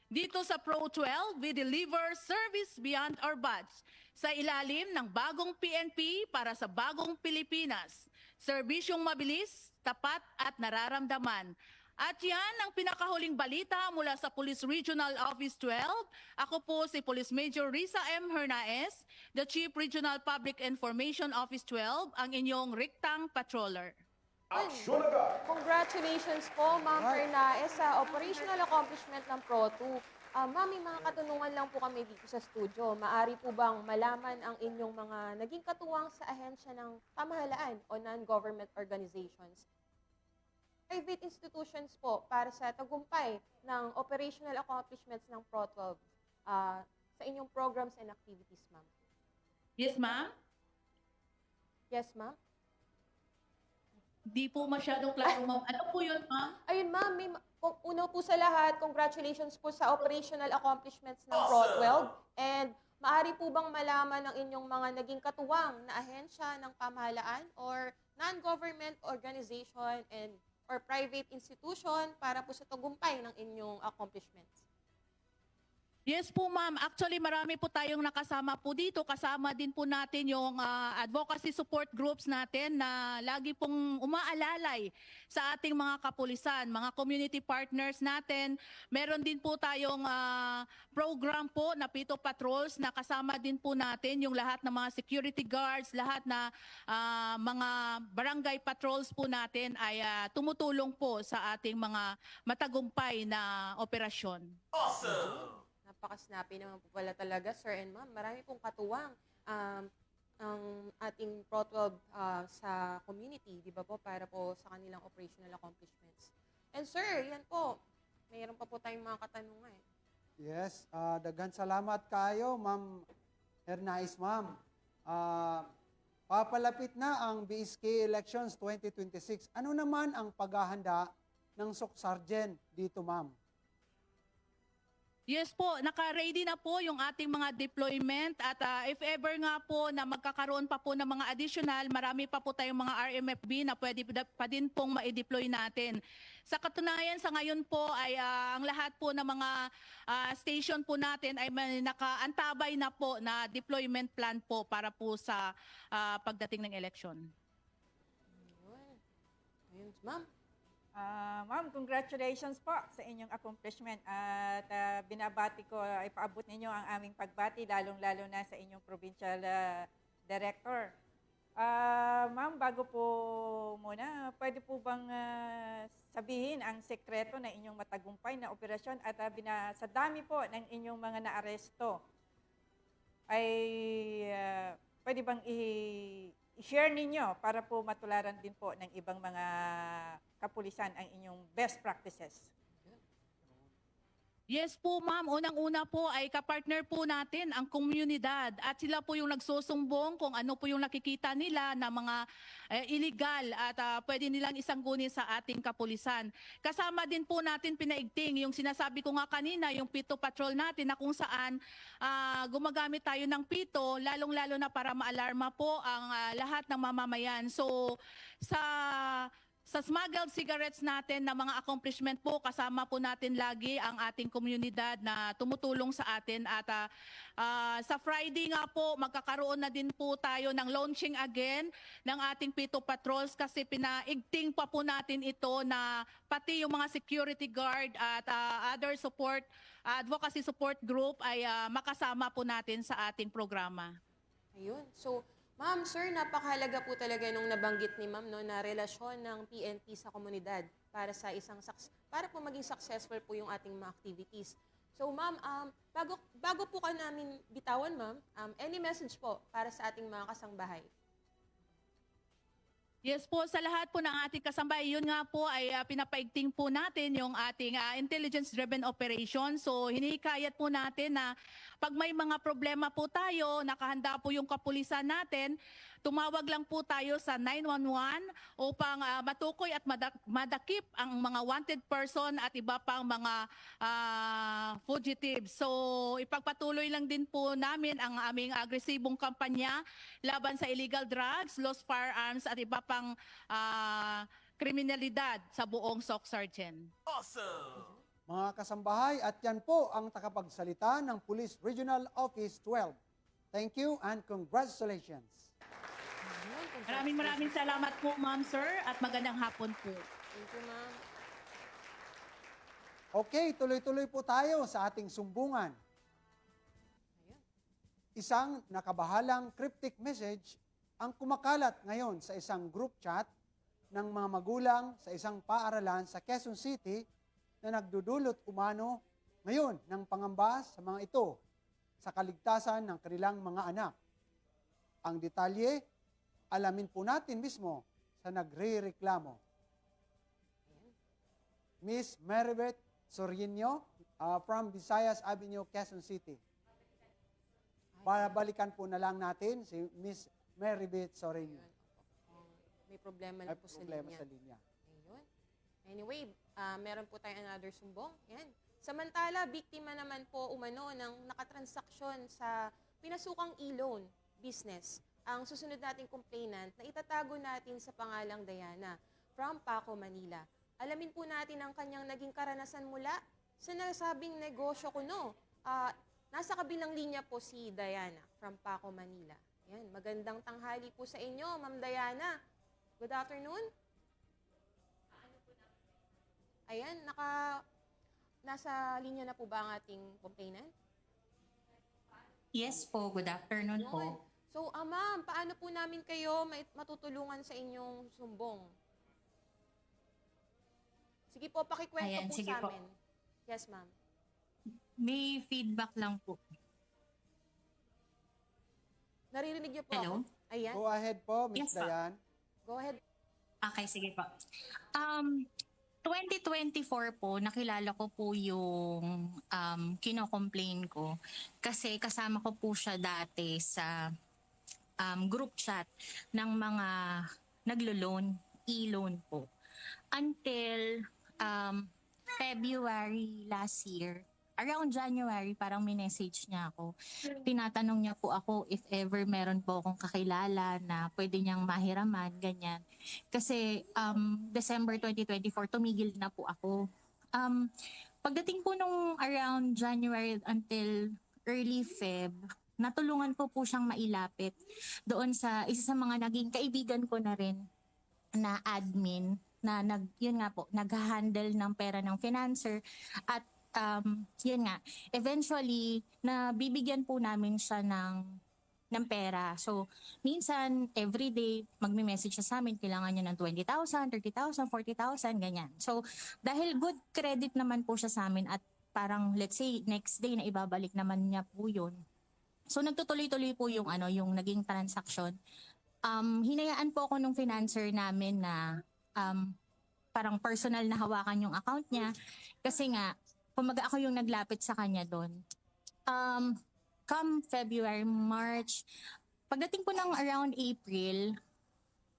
Dito sa Pro 12, we deliver service beyond our badge sa ilalim ng bagong PNP para sa bagong Pilipinas. Serbisyong mabilis, tapat at nararamdaman. At yan ang pinakahuling balita mula sa Police Regional Office 12. Ako po si Police Major Risa M. Hernaez, the Chief Regional Public Information Office 12, ang inyong Riktang Patroller. Congratulations po, Ma'am Hernaez, sa operational accomplishment ng Pro 2. Ma'am, may mga katanungan lang po kami dito sa studio. Maari po bang malaman ang inyong mga naging katuwang sa ahensya ng pamahalaan o non-government organizations, private institutions po para sa tagumpay ng operational accomplishments ng Pro 12 sa inyong programs and activities, ma'am? Yes, ma'am? Yes, ma'am? Di po masyadong klaro, ma'am. Ano po yun, ma'am? Ayun, ma'am, una po sa lahat, congratulations po sa operational accomplishments ng Pro 12. And maari po bang malaman ang inyong mga naging katuwang na ahensya ng pamahalaan or non-government organization or private institution para po sa tagumpay ng inyong accomplishments? Yes po, ma'am. Actually, marami po tayong nakasama po dito. Kasama din po natin yung advocacy support groups natin na lagi pong umaalalay sa ating mga kapulisan, mga community partners natin. Meron din po tayong program po na Pito Patrols na kasama din po natin yung lahat ng mga security guards, lahat na mga barangay patrols po natin ay tumutulong po sa ating mga matagumpay na operasyon. Awesome! Napaka-snappy naman po pala talaga, sir and ma'am. Marami pong katuwang ang ating Pro 12 sa community, di ba po, para po sa kanilang operational accomplishments. And sir, yan po, mayroon pa po tayong mga katanungan. Yes, daghan salamat kayo, Ma'am Hernaez, ma'am. Papalapit na ang BSK Elections 2026. Ano naman ang paghahanda ng Socsargen dito, ma'am? Yes po, naka-ready na po yung ating mga deployment at if ever nga po na magkakaroon pa po ng mga additional, marami pa po tayong mga RMFB na pwede pa din pong ma-deploy natin. Sa katunayan, sa ngayon po ay ang lahat po ng mga station po natin ay nakaantabay na po na deployment plan po para po sa pagdating ng election. Ayun, ma'am. Ma'am, congratulations po sa inyong accomplishment at binabati ko, ipaabot ninyo ang aming pagbati, lalong-lalo na sa inyong provincial director. Ma'am, bago po muna, pwede po bang sabihin ang sekreto na inyong matagumpay na operasyon at sa dami po ng inyong mga naaresto, ay pwede bang i-share ninyo para po matularan din po ng ibang mga kapulisan ang inyong best practices? Yes po, ma'am. Unang-una po ay kapartner po natin ang komunidad at sila po yung nagsusumbong kung ano po yung nakikita nila na mga illegal at pwede nilang isanggunin sa ating kapulisan. Kasama din po natin pinaigting yung sinasabi ko nga kanina, yung Pito Patrol natin na kung saan gumagamit tayo ng pito, lalong-lalo na para maalarma po ang lahat ng mamamayan. So sa smuggled cigarettes natin na mga accomplishment po, kasama po natin lagi ang ating komunidad na tumutulong sa atin. At sa Friday nga po, magkakaroon na din po tayo ng launching again ng ating Pito Patrols kasi pinaigting pa po natin ito na pati yung mga security guard at other support, advocacy support group ay makasama po natin sa ating programa. Ayun. So, ma'am, sir, napakahalaga po talaga nung nabanggit ni ma'am, no, na relasyon ng PNP sa komunidad para po maging successful po yung ating mga activities. So, ma'am, bago po ka namin bitawan, ma'am, any message po para sa ating mga kasangbahay? Yes po, sa lahat po ng ating kasambay, yun nga po ay pinapaigting po natin yung ating intelligence-driven operation. So hinihikayat po natin na pag may mga problema po tayo, nakahanda po yung kapulisan natin, tumawag lang po tayo sa 911 upang matukoy at madakip ang mga wanted person at iba pang mga fugitives. So ipagpatuloy lang din po namin ang aming agresibong kampanya laban sa illegal drugs, lost firearms at iba pang kriminalidad sa buong SOC Sergeant. Mga kasambahay, at yan po ang takapagsalita ng Police Regional Office 12. Thank you and congratulations. Maraming salamat po, Ma'am Sir, at magandang hapon po. Thank you, ma'am. Okay, tuloy-tuloy po tayo sa ating sumbungan. Isang nakabahalang cryptic message ang kumakalat ngayon sa isang group chat ng mga magulang sa isang paaralan sa Quezon City na nagdudulot umano ngayon ng pangamba sa mga ito sa kaligtasan ng kanilang mga anak. Ang detalye, alamin po natin mismo sa nagre-reklamo. Miss Maribeth Sorino from Visayas Avenue, Quezon City. Balikan po na lang natin si Miss Maribeth Sorino. May problema lang po sa linya. Ayun. Anyway, meron po tayong another sumbong. Yan. Samantala, biktima naman po umano ng nakatransaksyon sa pinasukang e-loan business. Ang susunod nating complainant na itatago natin sa pangalang Diana from Paco, Manila. Alamin po natin ang kanyang naging karanasan mula sa nasabing negosyo kuno. Nasa kabilang linya po si Diana from Paco, Manila. Yan, magandang tanghali po sa inyo, Ma'am Diana. Good afternoon. Ayan, nasa linya na po ba ang ating complainant? Yes po, good afternoon po. So, ma'am, paano po namin kayo matutulungan sa inyong sumbong? Sige po, pakikwento Ayan, po sige sa po. amin. Yes, ma'am. May feedback lang po. Naririnig niyo po Hello? ako? Ayan. Go ahead po, Miss Yes, ma'am. Dayan. Go ahead. Okay, sige po. 2024 po, nakilala ko po yung kino-complain ko kasi kasama ko po siya dati sa group chat ng mga naglo-loan, e-loan po. Until February last year, around January, parang minessage niya ako. Tinatanong niya po ako if ever meron po akong kakilala na pwede niyang mahiraman, ganyan. Kasi December 2024, tumigil na po ako. Pagdating po nung around January until early Feb, natulungan ko po siyang mailapit doon sa isa sa mga naging kaibigan ko na rin na admin na yun nga po, nag-handle ng pera ng financer at yun nga, eventually, nabibigyan po namin siya ng pera. So, minsan, everyday, magme-message siya sa amin, kailangan niya ng 20,000, 30,000, 40,000, ganyan. So, dahil good credit naman po siya sa amin at parang, let's say, next day na ibabalik naman niya po yun. So, nagtutuloy-tuloy po yung naging transaction. Hinayaan po ako nung financer namin na parang personal na hawakan yung account niya. Kasi nga, kumaga ako yung naglapit sa kanya doon. Come February, March, pagdating po ng around April,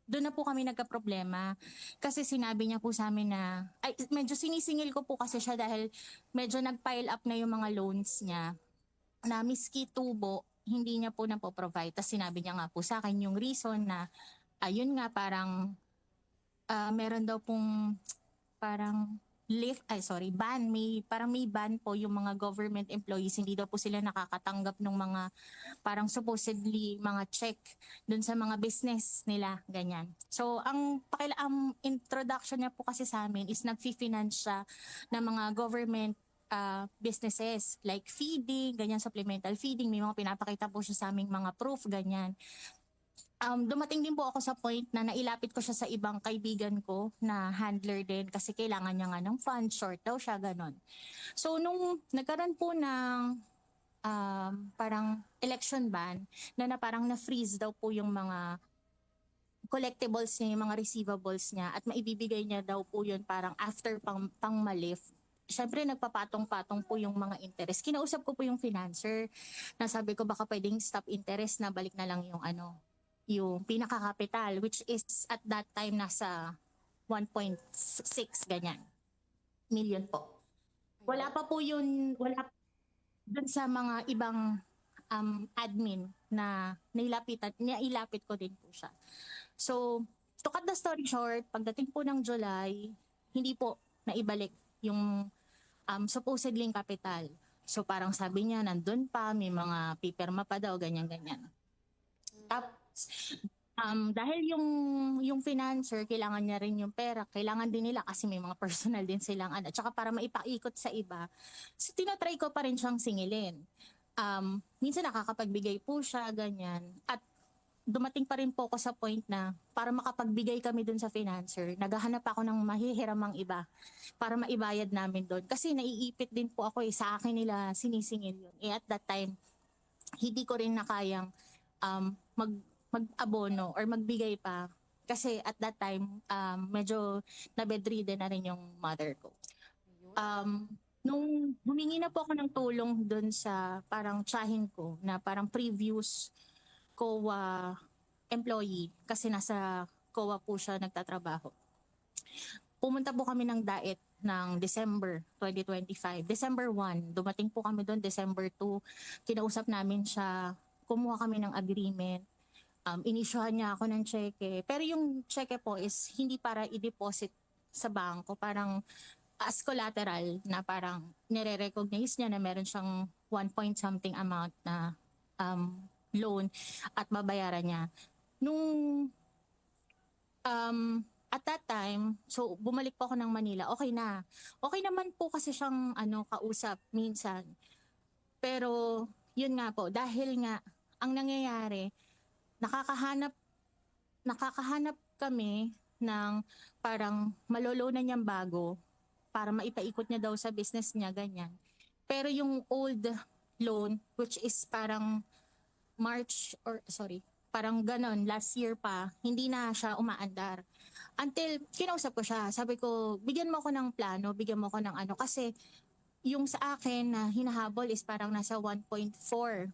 doon na po kami nagka-problema. Kasi sinabi niya po sa amin na, medyo sinisingil ko po kasi siya dahil medyo nag-pile up na yung mga loans niya. Na miski tubo, hindi niya po na-provide. Tapos sinabi niya nga po sa akin yung reason na, ayun nga parang, meron daw pong parang, ban, may ban po yung mga government employees, hindi daw po sila nakakatanggap ng mga parang supposedly mga check dun sa mga business nila, ganyan. So, ang introduction niya po kasi sa amin is nag-finance siya ng mga government businesses like feeding, ganyan, supplemental feeding, may mga pinapakita po siya sa aming mga proof, ganyan. Dumating din po ako sa point na nailapit ko siya sa ibang kaibigan ko na handler din kasi kailangan niya nga ng fund, short daw siya, ganon. So, nung nagkaroon po ng parang election ban na parang na-freeze daw po yung mga collectibles niya, yung mga receivables niya, at maibibigay niya daw po yun parang after pang malif. Siyempre, nagpapatong-patong po yung mga interest. Kinausap ko po yung financer na sabi ko baka pwedeng stop interest na balik na lang yung yung pinakakapital, which is at that time nasa 1.6 ganyan million po. Wala pa po yun, wala dun sa mga ibang admin na nailapit ko din po siya. So, to cut the story short, pagdating po ng July, hindi po naibalik yung supposedly capital. So, parang sabi niya, nandun pa, may mga pipirma pa daw, ganyan-ganyan. Tapos, dahil yung financer, kailangan niya rin yung pera, kailangan din nila kasi may mga personal din silang at saka para maipaikot sa iba. So, tinatry ko pa rin siyang singilin. Minsan nakakapagbigay po siya, ganyan. At dumating pa rin po ako sa point na para makapagbigay kami dun sa financer, naghahanap ako ng mahihiramang iba para maibayad namin doon. Kasi naiipit din po ako sa akin nila sinisingil yun. At that time, hindi ko rin nakayang mag-abono or magbigay pa. Kasi at that time, medyo na-bedridden na rin yung mother ko. Nung humingi na po ako ng tulong doon sa parang tsahin ko na parang previous COA employee kasi nasa COA po siya nagtatrabaho. Pumunta po kami ng DAET ng December 2025. December 1, dumating po kami doon. December 2, kinausap namin siya, kumuha kami ng agreement. Inisyuhan niya ako ng cheque. Pero yung cheque po is hindi para i-deposit sa bangko. Parang as collateral na parang nire-recognize niya na meron siyang 1 point something amount na loan at babayaran niya. Nung at that time, so bumalik po ako ng Manila, okay na. Okay naman po kasi siyang kausap minsan. Pero yun nga po, dahil nga ang nangyayari, nakakahanap kami ng parang malolo na niyang bago para maipaikot niya daw sa business niya, ganyan. Pero yung old loan, which is parang parang ganon, last year pa, hindi na siya umaandar. Until, kinausap ko siya, sabi ko, bigyan mo ako ng plano, bigyan mo ako ng kasi yung sa akin na hinahabol is parang nasa 1.4.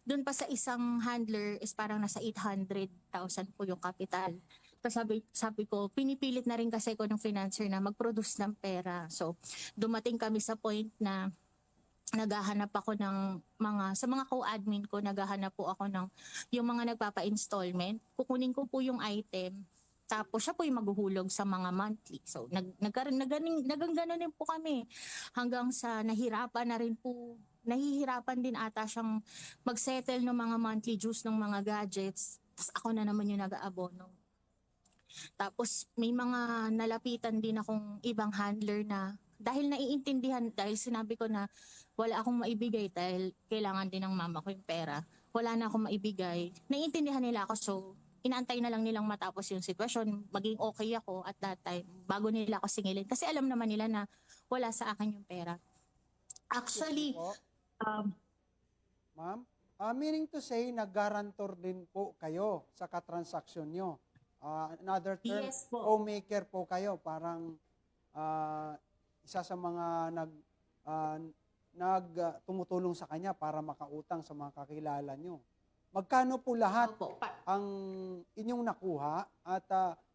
Doon pa sa isang handler is parang nasa 800,000 po yung capital. Tapos sabi ko, pinipilit na rin kasi ko ng financer na mag-produce ng pera. So, dumating kami sa point na naghahanap ako ng sa mga co-admin ko, naghahanap po ako ng yung mga nagpapa-installment. Kukunin ko po yung item, tapos siya po yung maghuhulog sa mga monthly. So, nagangganon din po kami hanggang sa nahihirapan din ata siyang mag-settle ng mga monthly dues ng mga gadgets. Tapos ako na naman yung nag-aabono. Tapos may mga nalapitan din akong ibang handler na dahil naiintindihan, dahil sinabi ko na wala akong maibigay dahil kailangan din ng mama ko yung pera. Wala na akong maibigay. Naiintindihan nila ako, so inaantay na lang nilang matapos yung sitwasyon. Maging okay ako at that time bago nila ako singilin. Kasi alam naman nila na wala sa akin yung pera. Actually, Ma'am, meaning to say, nag-guarantor din po kayo sa katransaksyon nyo. Another term, yes po. co-maker po kayo. Parang isa sa mga tumutulong sa kanya para makautang sa mga kakilala nyo. Magkano po lahat ang inyong nakuha at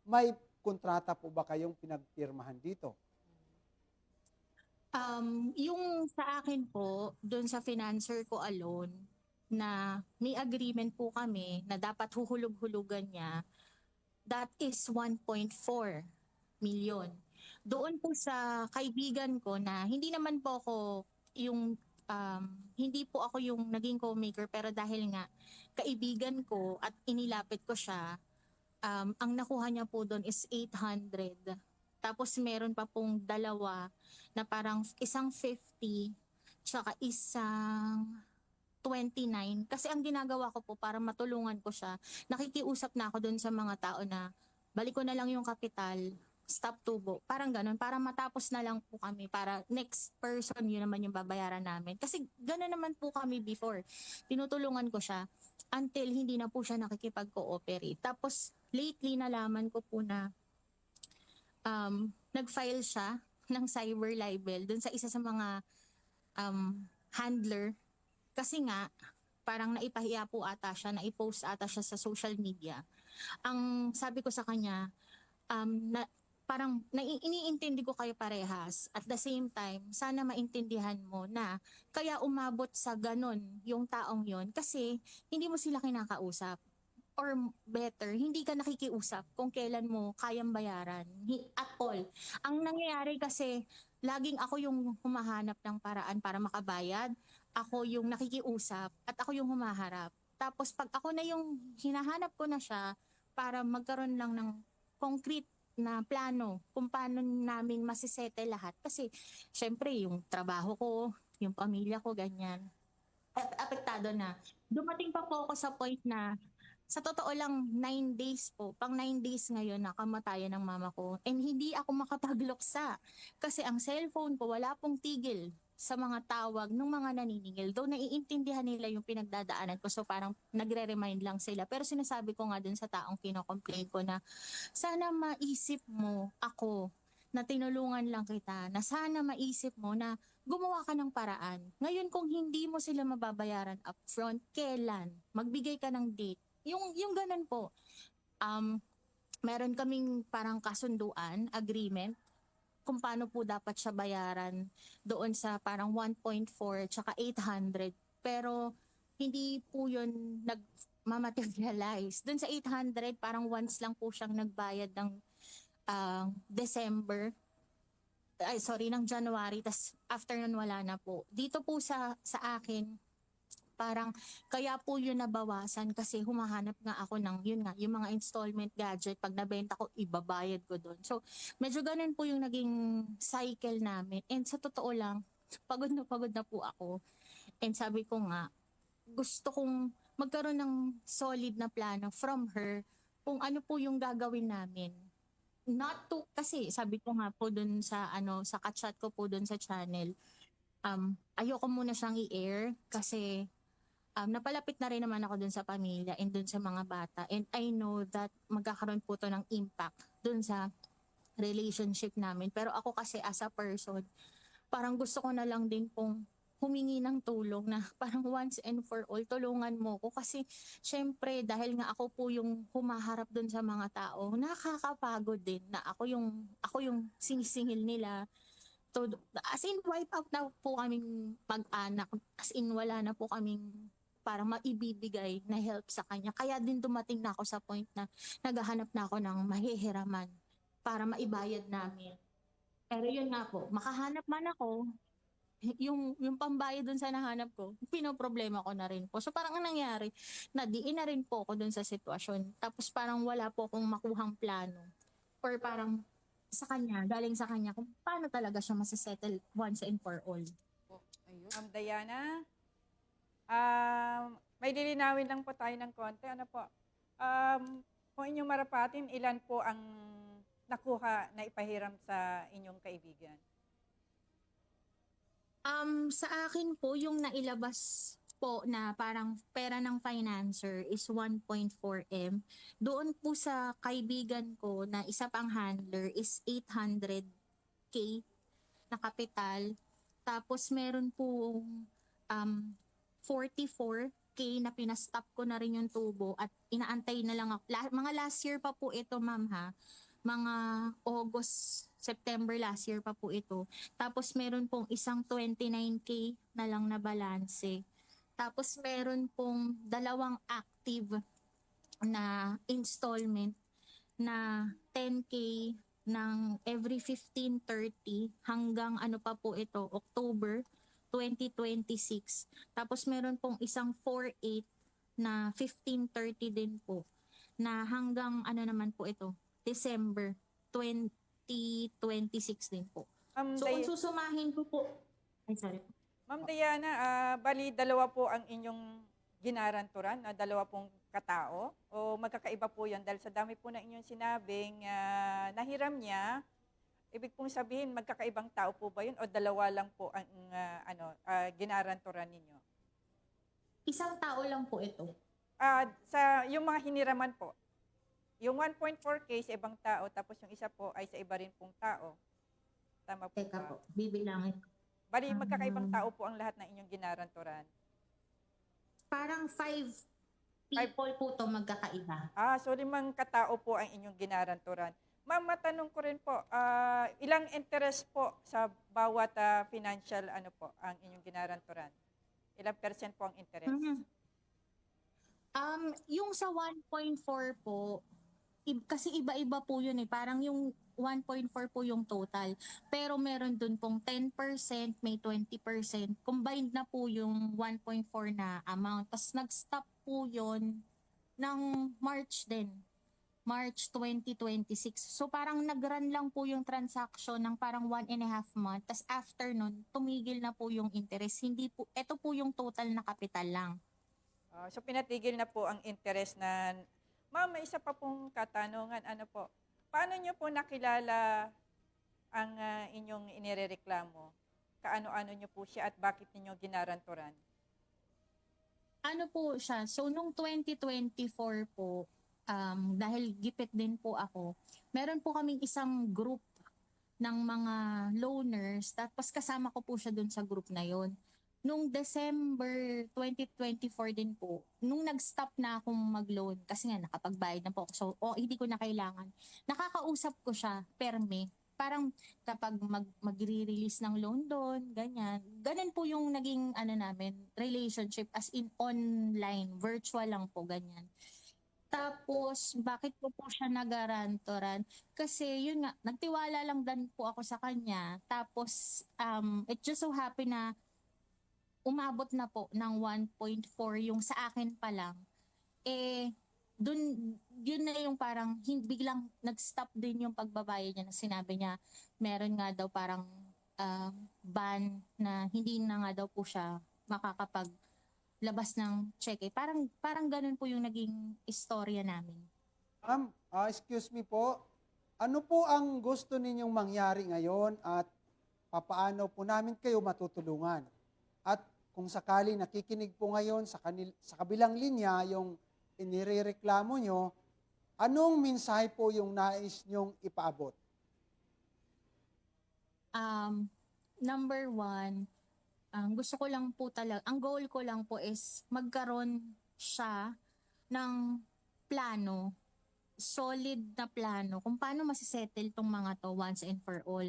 may kontrata po ba kayong pinagpirmahan dito? Yung sa akin po, doon sa financer ko alone, na may agreement po kami na dapat huhulog-hulugan niya, that is 1.4 million. Doon po sa kaibigan ko na hindi naman po ako hindi po ako yung naging co-maker, pero dahil nga kaibigan ko at inilapit ko siya, ang nakuha niya po doon is 800. Tapos meron pa pong dalawa na parang isang 50 tsaka isang 29. Kasi ang ginagawa ko po para matulungan ko siya, nakikiusap na ako doon sa mga tao na balik ko na lang yung kapital, stop tubo. Parang ganun, para matapos na lang po kami, para next person yun naman yung babayaran namin. Kasi ganun naman po kami before. Tinutulungan ko siya. until hindi na po siya nakikipag-cooperate. Tapos lately nalaman ko po na nag-file siya ng cyber libel dun sa isa sa mga handler kasi nga parang naipahiya po ata siya, naipost ata siya sa social media. Ang sabi ko sa kanya, parang iniintindi ko kayo parehas. At the same time, sana maintindihan mo na kaya umabot sa ganon yung taong yon kasi hindi mo sila kinakausap. Or better, hindi ka nakikiusap kung kailan mo kayang bayaran. At all. Ang nangyayari kasi, laging ako yung humahanap ng paraan para makabayad. Ako yung nakikiusap at ako yung humaharap. Tapos pag ako na yung hinahanap ko na siya para magkaroon lang ng concrete na plano kung paano namin masisete lahat. Kasi syempre yung trabaho ko, yung pamilya ko, ganyan. Apektado na. Dumating pa po ako sa point na sa totoo lang, 9 days po. Pang 9 days ngayon, nakamatayan ng mama ko. And hindi ako makapagluksa. Kasi ang cellphone ko, wala pong tigil sa mga tawag ng mga naniningil. Though naiintindihan nila yung pinagdadaanan ko. So parang nagre-remind lang sila. Pero sinasabi ko nga dun sa taong kinocomplain ko na sana maisip mo ako na tinulungan lang kita. Na sana maisip mo na gumawa ka ng paraan. Ngayon kung hindi mo sila mababayaran upfront, kailan? Magbigay ka ng date. Yung ganun po. Meron kaming parang kasunduan, agreement, kung paano po dapat siya bayaran doon sa parang 1.4 tsaka 800. Pero hindi po yun nagmamaterialize. Doon sa 800, parang once lang po siyang nagbayad ng ng January, tas after nun wala na po. Dito po sa akin, parang kaya po yun nabawasan kasi humahanap nga ako ng yun nga, yung mga installment gadget. Pag nabenta ko, ibabayad ko doon. So, medyo ganun po yung naging cycle namin. And sa totoo lang, pagod na po ako. And sabi ko nga, gusto kong magkaroon ng solid na plano from her kung ano po yung gagawin namin. Not to, kasi sabi ko nga po doon sa sa kachat ko po doon sa channel, ayoko muna siyang i-air kasi napalapit na rin naman ako dun sa pamilya and dun sa mga bata. And I know that magkakaroon po to ng impact dun sa relationship namin. Pero ako kasi as a person, parang gusto ko na lang din pong humingi ng tulong na parang once and for all, tulungan mo ko. Kasi syempre, dahil nga ako po yung humaharap dun sa mga tao, nakakapagod din na ako yung sinisingil nila. As in, wipe out na po kaming pag-anak. As in, wala na po kaming parang maibibigay na help sa kanya. Kaya din dumating na ako sa point na naghahanap na ako ng mahihiraman para maibayad namin. Pero yun nga po, makahanap man ako, yung pambayad dun sa nahanap ko, pinoproblema ko na rin po. So parang ang nangyari, nadiin na rin po ako dun sa sitwasyon. Tapos parang wala po akong makuhang plano. Or parang sa kanya, galing sa kanya, kung paano talaga siya masisettle once and for all. Diana, may lilinawin lang po tayo ng konti. Ano po? Kung inyong marapatin, ilan po ang nakuha na ipahiram sa inyong kaibigan? Sa akin po, yung nailabas po na parang pera ng financer is 1.4M. Doon po sa kaibigan ko na isa pang handler is 800K na kapital. Tapos meron po 44K na pinastop ko na rin yung tubo at inaantay na lang ako. Mga last year pa po ito, ma'am ha. Mga August, September last year pa po ito. Tapos meron pong isang 29K na lang na balanse. Tapos meron pong 2 active na installment na 10K ng every 15/30 hanggang ano pa po ito, October 2026. Tapos meron pong isang 4/8 na 15/30 din po na hanggang ano naman po ito, December 2026 din po. So kung susumahin ko po, ay sorry po. Ma'am Diana, bali 2 po ang inyong ginaranturan, 2 pong katao o magkakaiba po yan dahil sa dami po na inyong sinabing nahiram niya. Ibig pong sabihin, magkakaibang tao po ba yun o 2 lang po ang ginaranturan ninyo? Isang tao lang po ito. Sa yung mga hiniraman po, yung 1.4K sa ibang tao, tapos yung isa po ay sa iba rin pong tao. Tama po Teka ba? po, bibilangin. Bali, magkakaibang tao po ang lahat ng inyong ginaranturan. Parang 5 people po to magkakaiba. So 5 katao po ang inyong ginaranturan. Ma'am, matanong ko rin po, ilang interest po sa bawat financial ang inyong ginaranturan? Ilang percent po ang interest? Yung sa 1.4 po, kasi iba-iba po yun eh. Parang yung 1.4 po yung total. Pero meron dun pong 10%, may 20%. Combined na po yung 1.4 na amount. Tapos nag-stop po yun ng March din. March 2026. So parang nag-run lang po yung transaction ng parang 1.5 month. Tapos after nun, tumigil na po yung interest. Hindi po, ito po yung total na kapital lang. So pinatigil na po ang interest na... Ma'am, may isa pa pong katanungan. Paano nyo po nakilala ang inyong inirereklamo? Kaano-ano nyo po siya at bakit ninyo ginaranturan? Ano po siya? So nung 2024 po, dahil gipit din po ako, meron po kaming isang group ng mga loaners, tapos kasama ko po siya dun sa group na yon. Nung December 2024 din po, nung nag-stop na akong mag-loan, kasi nga nakapagbayad na po ako, so hindi ko na kailangan. Nakakausap ko siya, perme. Parang kapag mag-re-release ng loan doon, ganyan. Ganun po yung naging namin, relationship as in online, virtual lang po, ganyan. Tapos, bakit po siya nagarantoran? Kasi yun nga, nagtiwala lang din po ako sa kanya. Tapos, it just so happen na umabot na po ng 1.4 yung sa akin pa lang. Yun na yung parang biglang nag-stop din yung pagbabayad niya na sinabi niya meron nga daw parang ban na hindi na nga daw po siya makakapaglabas ng cheque. Parang ganun po yung naging istorya namin. Ma'am, excuse me po. Ano po ang gusto ninyong mangyari ngayon at papaano po namin kayo matutulungan? At kung sakali nakikinig po ngayon sa kabilang linya yung inirereklamo nyo, anong mensahe po yung nais nyong ipaabot? Number 1, gusto ko lang po talaga, ang goal ko lang po is magkaroon siya ng plano, solid na plano kung paano masisettle tong mga to once and for all.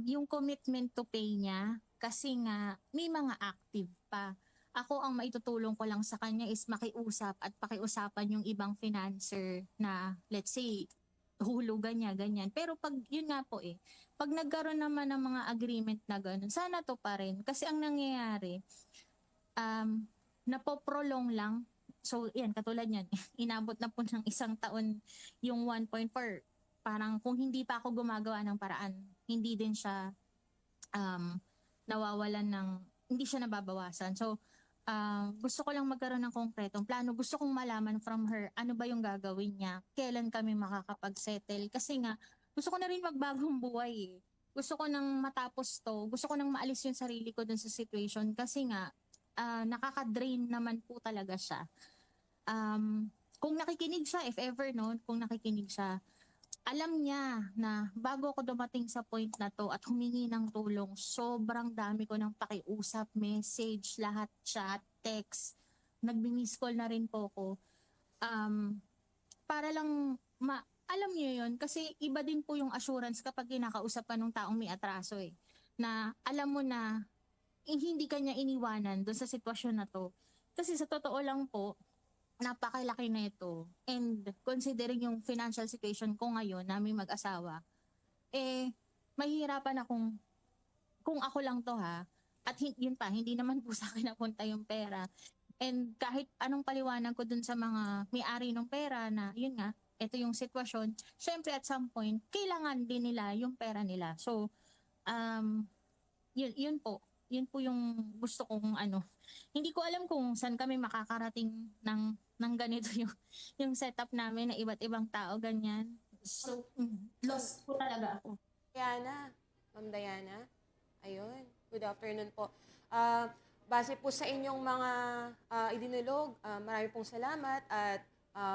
Yung commitment to pay niya, kasi nga may mga active pa. Ako ang maitutulong ko lang sa kanya is makiusap at pakiusapan yung ibang financer na let's say hulugan niya, ganyan. Pero pag yun nga po pag nagkaroon naman ng mga agreement na ganun, sana to pa rin. Kasi ang nangyayari, napoprolong lang. So yan, katulad yan, inabot na po ng 1 taon yung 1.4. Parang kung hindi pa ako gumagawa ng paraan, hindi din siya nawawalan ng, hindi siya nababawasan. So, gusto ko lang magkaroon ng konkretong plano. Gusto kong malaman from her, ano ba yung gagawin niya? Kailan kami makakapag-settle? Kasi nga, gusto ko na rin magbagong buhay Gusto ko nang matapos to. Gusto ko nang maalis yung sarili ko dun sa situation. Kasi nga, nakaka-drain naman po talaga siya. Kung nakikinig siya, if ever, no, kung nakikinig siya, alam niya na bago ako dumating sa point na to at humingi ng tulong, sobrang dami ko ng pakiusap, message, lahat chat, text, nagbi-miss call na rin po ko. Para lang alam niyo yun, kasi iba din po yung assurance kapag kinakausap ka ng taong may atraso na alam mo na hindi ka niya iniwanan doon sa sitwasyon na to. Kasi sa totoo lang po, napakalaki na ito. And considering yung financial situation ko ngayon, namin mag-asawa, mahihirapan akong, kung ako lang to at yun pa, hindi naman po sa akin napunta yung pera. And kahit anong paliwanag ko dun sa mga may-ari ng pera na, yun nga, ito yung sitwasyon, syempre at some point, kailangan din nila yung pera nila. So, yun po yung gusto kong Hindi ko alam kung saan kami makakarating ng ganito yung setup namin na iba't ibang tao, ganyan. So, lost po talaga ako. Diana, Ma'am Diana, ayun, good afternoon po. Base po sa inyong mga idinulog, marami pong salamat at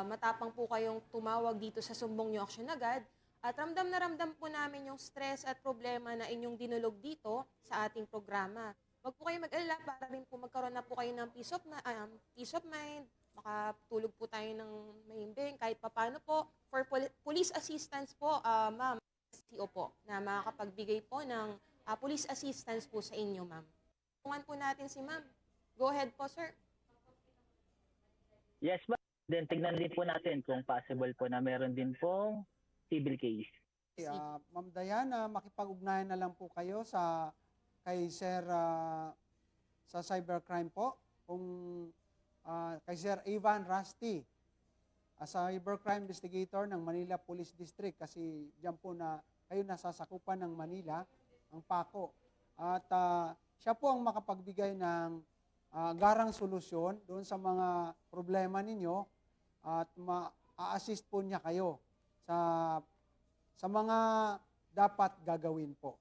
matapang po kayong tumawag dito sa Sumbong Niyo Aksyon Agad. At ramdam na ramdam po namin yung stress at problema na inyong dinulog dito sa ating programa. Huwag po kayo mag-alala para rin po magkaroon na po kayo ng peace of mind. Makatulog po tayo ng mahimbing kahit papano po. For police assistance po, ma'am, CO po, na makakapagbigay po ng police assistance po sa inyo, ma'am. Tulungan po natin si ma'am. Go ahead po, sir. Yes, ma'am. Then tignan din po natin kung possible po na meron din pong civil case. Ma'am Diana, makipag-ugnayan na lang po kayo kay Sir sa cybercrime po, kung kay Sir Ivan Rusty, cybercrime investigator ng Manila Police District, kasi diyan po na kayo nasasakupan ng Manila, ang PACO. At siya po ang makapagbigay ng garang solusyon doon sa mga problema ninyo at ma-assist po niya kayo sa mga dapat gagawin po.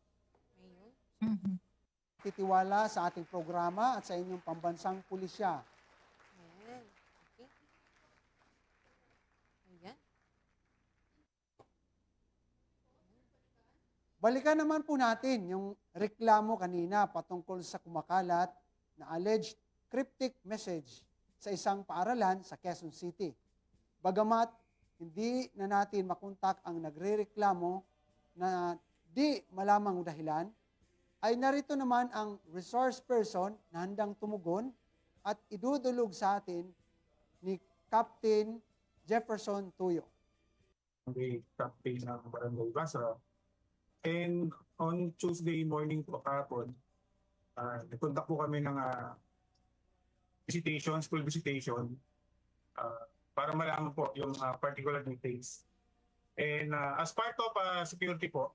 Ayun. Titiwala sa ating programa at sa inyong pambansang pulisya. Ayan. Okay. Ayan. Balikan naman po natin yung reklamo kanina patungkol sa kumakalat na alleged cryptic message sa isang paaralan sa Quezon City. Bagamat hindi na natin makontak ang nagrereklamo na di malamang dahilan, ay narito naman ang resource person na handang tumugon at idudulog sa atin ni Captain Jefferson Tuyo. The captain ng Barangay Basa. And on Tuesday morning po kahapon, nagpunta po kami ng school visitation, para malaman po yung particular details. And as part of security po,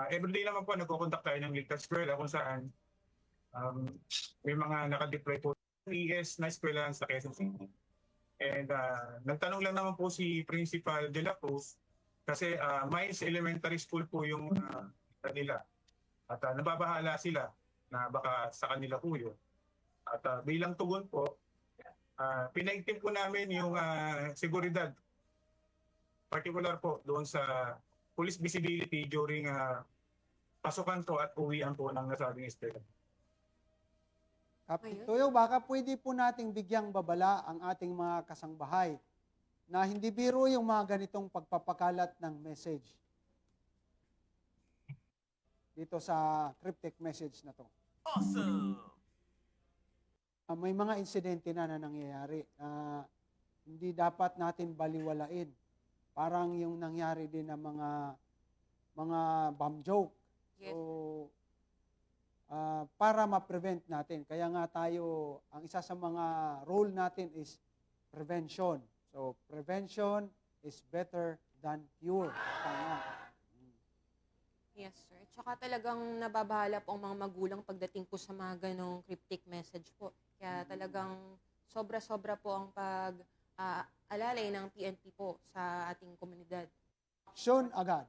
everyday naman po nagko-contact tayo ng ligtas eskwela kung saan may mga nakadeploy po ES na eskwelahan sa Quezon City. And nagtanong lang naman po si Principal De La Cruz kasi Mines Elementary School po yung kanila. At nababahala sila na baka sa kanila po yun. At bilang tugon po, pinaigting po namin yung seguridad, particular po doon sa police visibility during pasukan po at uwian po ng nasabing eskwela. Captain Tuyo, baka pwede po nating bigyang babala ang ating mga kasangbahay na hindi biro yung mga ganitong pagpapakalat ng message dito sa cryptic message na to. Awesome! May mga insidente na nangyayari na hindi dapat natin baliwalain. Parang yung nangyari din ng mga bomb joke. Yes. So, para ma-prevent natin. Kaya nga tayo, ang isa sa mga role natin is prevention. So, prevention is better than cure. Tama. Yes, sir. Tsaka talagang nababahala po ang mga magulang pagdating po sa mga ganong cryptic message po. Kaya talagang sobra-sobra po ang pag-alalay ng PNP po sa ating komunidad. Aksyon agad.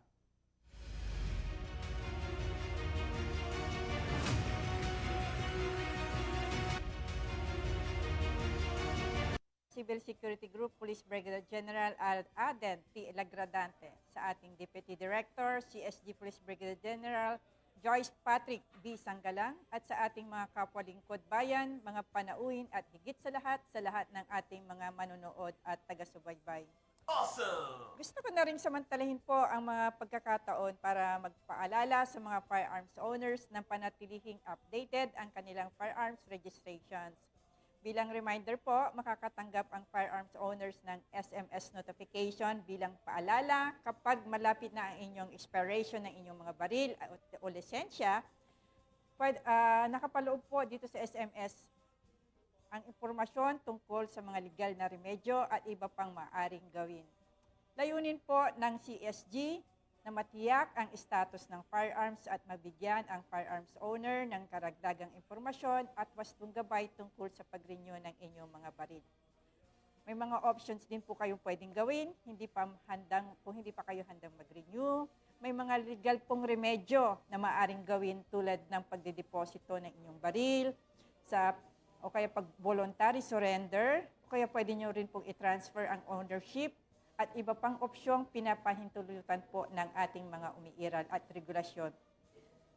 Civil Security Group Police Brigadier General Aden P. Lagradante, sa ating Deputy Director, CSG Police Brigadier General Joyce Patrick B. Sanggalang, at sa ating mga kapwa-lingkod bayan, mga panauhin at higit sa lahat ng ating mga manonood at taga-subaybay. Awesome! Gusto ko na rin samantalahin po ang mga pagkakataon para magpaalala sa mga firearms owners na panatilihing updated ang kanilang firearms registrations. Bilang reminder po, makakatanggap ang firearms owners ng SMS notification bilang paalala kapag malapit na ang inyong expiration ng inyong mga baril o lisensya. Nakapaloob po dito sa SMS ang impormasyon tungkol sa mga legal na remedyo at iba pang maaaring gawin. Layunin po ng CSG na matiyak ang status ng firearms at mabigyan ang firearms owner ng karagdagang impormasyon at wastong gabay tungkol sa pag-renew ng inyong mga baril. May mga options din po kayong pwedeng gawin, kung hindi pa kayo handang mag-renew. May mga legal pong remedyo na maaaring gawin tulad ng pagdedeposito ng inyong baril sa o kaya pag voluntary surrender, o kaya pwede nyo rin pong i-transfer ang ownership at iba pang opsyong pinapahintulutan po ng ating mga umiiral at regulasyon.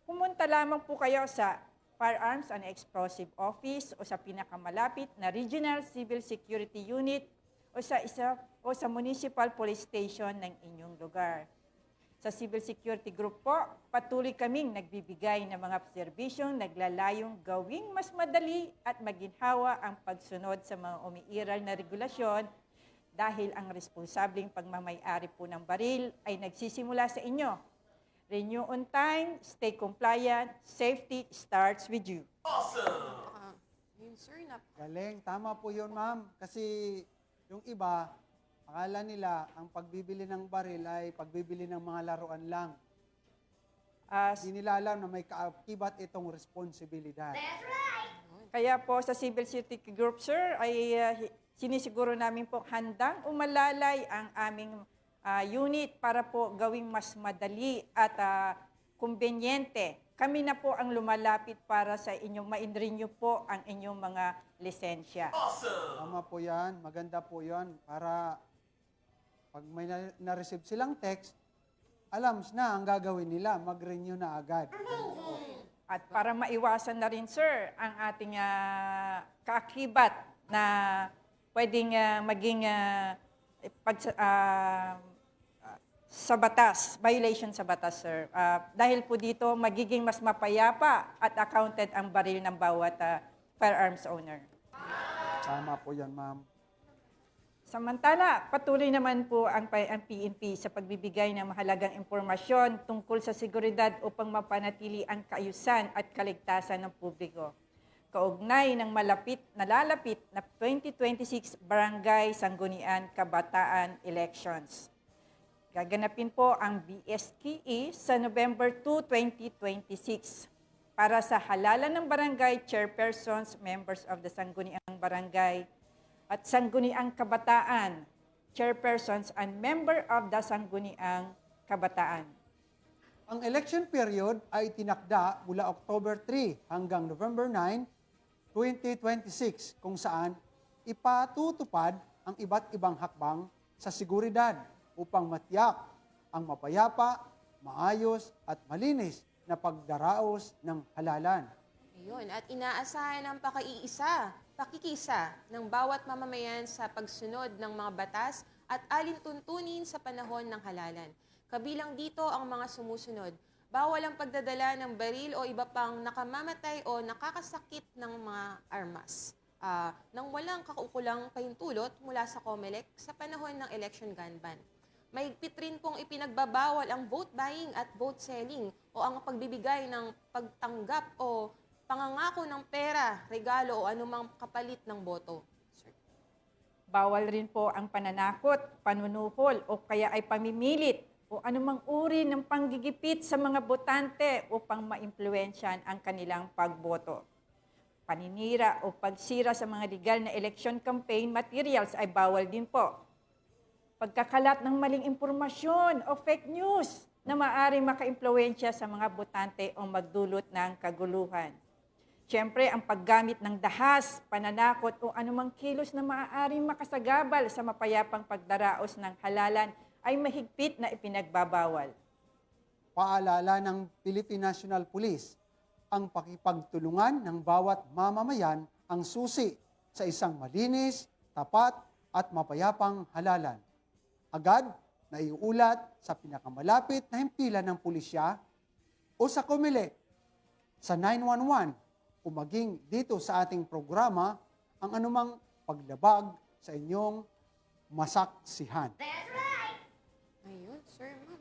Pumunta lamang po kayo sa Firearms and Explosive Office o sa pinakamalapit na Regional Civil Security Unit o sa Municipal Police Station ng inyong lugar. Sa Civil Security Group po, patuloy kaming nagbibigay ng mga serbisyong naglalayong gawing mas madali at maginhawa ang pagsunod sa mga umiiral na regulasyon dahil ang responsableng pagmamay-ari po ng baril ay nagsisimula sa inyo. Renew on time, stay compliant, safety starts with you. Yun, sir, Galing, tama po yun, ma'am. Kasi yung iba, akala nila ang pagbibili ng baril ay pagbibili ng mga laruan lang. Hindi nila alam na may kaakibat itong responsibilidad. Kaya po sa Civil Security Group, sir, ay sinisiguro namin po handang umalalay ang aming unit para po gawing mas madali at kumbenyente. Kami na po ang lumalapit para sa inyong ma-renew po ang inyong mga lisensya. Tama po yan, maganda po yan para pag may na-receive silang text, alam na ang gagawin nila, mag-renew na agad. At para maiwasan na rin, sir, ang ating kaakibat na pwedeng maging sa batas, violation sa batas, sir. Dahil po dito, magiging mas mapayapa at accounted ang baril ng bawat firearms owner. Tama po yan, ma'am. Samantala, patuloy naman po ang PNP sa pagbibigay ng mahalagang impormasyon tungkol sa seguridad upang mapanatili ang kaayusan at kaligtasan ng publiko. Kaugnay ng nalalapit na 2026 Barangay Sangguniang Kabataan Elections. Gaganapin po ang BSKE sa November 2, 2026 para sa halalan ng barangay chairpersons, members of the Sangguniang Barangay, at Sangguniang Kabataan, chairpersons and member of the Sangguniang Kabataan. Ang election period ay tinakda mula October 3 hanggang November 9, 2026, kung saan ipatutupad ang iba't ibang hakbang sa seguridad upang matiyak ang mapayapa, maayos at malinis na pagdaraos ng halalan. Ayun, at inaasahan ang pakikisa ng bawat mamamayan sa pagsunod ng mga batas at alintuntunin sa panahon ng halalan. Kabilang dito ang mga sumusunod. Bawal ang pagdadala ng baril o iba pang nakamamatay o nakakasakit ng mga armas. Nang walang kaukulang pahintulot mula sa COMELEC sa panahon ng election gun ban. Mahigpit rin pong ipinagbabawal ang vote buying at vote selling o ang pagbibigay ng pagtanggap o pangangako ng pera, regalo o anumang kapalit ng boto. Bawal rin po ang pananakot, panunuhol o kaya ay pamimilit o anumang uri ng panggigipit sa mga botante upang maimpluwensyahan ang kanilang pagboto. Paninira o pagsira sa mga legal na election campaign materials ay bawal din po. Pagkakalat ng maling impormasyon o fake news na maaaring makaimpluwensya sa mga botante o magdulot ng kaguluhan. Siyempre, ang paggamit ng dahas, pananakot o anumang kilos na maaaring makasagabal sa mapayapang pagdaraos ng halalan ay mahigpit na ipinagbabawal. Paalala ng Philippine National Police, ang pakipagtulungan ng bawat mamamayan ang susi sa isang malinis, tapat at mapayapang halalan. Agad na iulat sa pinakamalapit na himpilan ng pulisya o sa COMELEC, sa 911 o maging dito sa ating programa ang anumang paglabag sa inyong masaksihan. Ayun, sir, ma'am.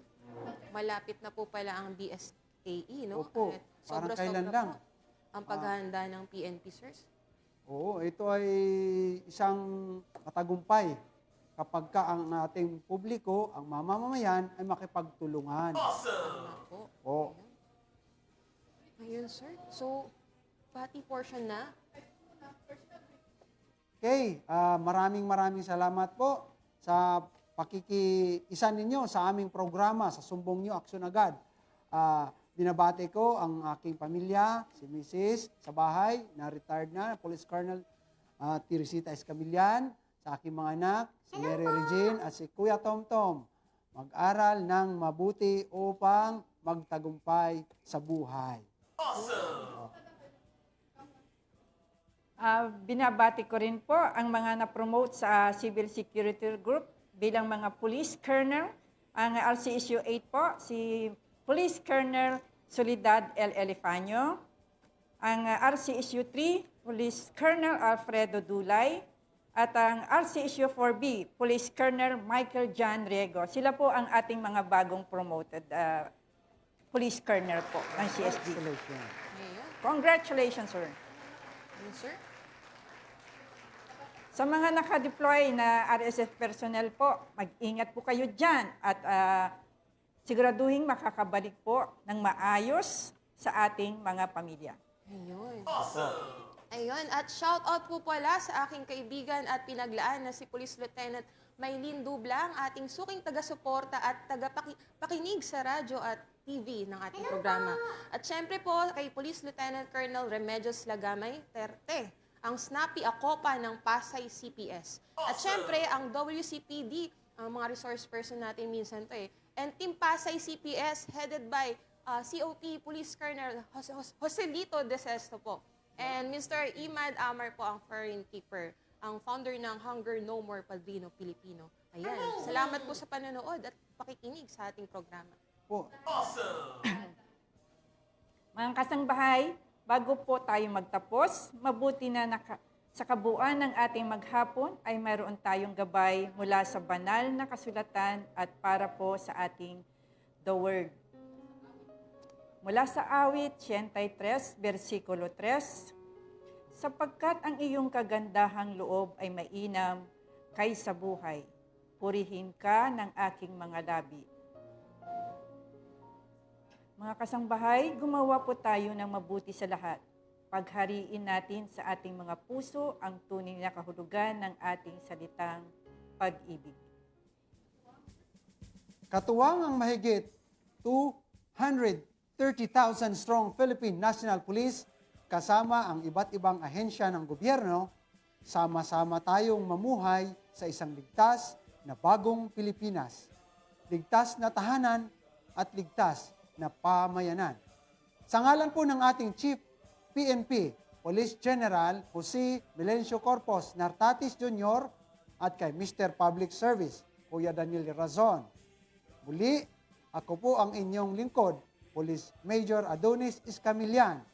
Malapit na po pala ang BSKE, no? Opo, At parang sobra-sobra kailan po lang. ang paghahanda ng PNP, sirs. Oo, ito ay isang matagumpay kapag ka ang ating publiko, ang mamamayan, ay makipagtulungan. Tama po. Oo. Ayun, sir. So, pati portion na. Okay, maraming salamat po sa pakikiisa ninyo sa aming programa, sa Sumbong Nyo Aksyon Agad. Binabati ko ang aking pamilya, si Mrs. sa bahay, na retired na, Police Colonel Teresita Escamillan, sa aking mga anak, si Mary Regine at si Kuya Tom Tom. Mag-aral ng mabuti upang magtagumpay sa buhay. Binabati ko rin po ang mga na-promote sa Civil Security Group bilang mga Police Colonel. Ang RCSU 8 po, si Police Colonel Soledad L. Elifanio. Ang RCSU 3, Police Colonel Alfredo Dulay. At ang RCSU 4B, Police Colonel Michael John Riego. Sila po ang ating mga bagong promoted Police Colonel po ng CSD. Congratulations, sir. Yes, sir. Sa mga nakadeploy na RSF personnel po, mag-ingat po kayo dyan at siguraduhin makakabalik po ng maayos sa ating mga pamilya. Ayun. Ayun, at shout out po pala sa aking kaibigan at pinaglaan na si Police Lieutenant Maylene Dublang, ating suking taga-suporta at taga-pakinig sa radyo at TV ng ating programa. At syempre po kay Police Lieutenant Colonel Remedios Lagamay Terte, ang snappy akopa ng Pasay CPS. At syempre ang WCPD, ang mga resource person natin minsan to and Team Pasay CPS headed by COP Police Colonel Joselito De Sesto po. And Mr. Imad Amar po ang foreign keeper, ang founder ng Hunger No More Padrino Pilipino. Ayan, salamat po sa panonood at pakikinig sa ating programa. Po. Mga kasangbahay, bago po tayo magtapos, mabuti na sa kabuuan ng ating maghapon ay mayroon tayong gabay mula sa banal na kasulatan at para po sa ating The Word. Mula sa awit 83, versikulo 3, sapagkat ang iyong kagandahang loob ay mainam kaysa buhay, purihin ka ng aking mga labi. Mga kasangbahay, gumawa po tayo ng mabuti sa lahat. Paghariin natin sa ating mga puso ang tunay na kahulugan ng ating salitang pag-ibig. Katuwang ang mahigit 230,000 strong Philippine National Police kasama ang iba't ibang ahensya ng gobyerno, sama-sama tayong mamuhay sa isang ligtas na bagong Pilipinas. Ligtas na tahanan at ligtas na pamayanan. Sa ngalan po ng ating Chief PNP, Police General Jose Melencio Corpos Nartatis Jr. at kay Mr. Public Service, Kuya Daniel Razon. Muli, ako po ang inyong lingkod, Police Major Adonis Escamillan.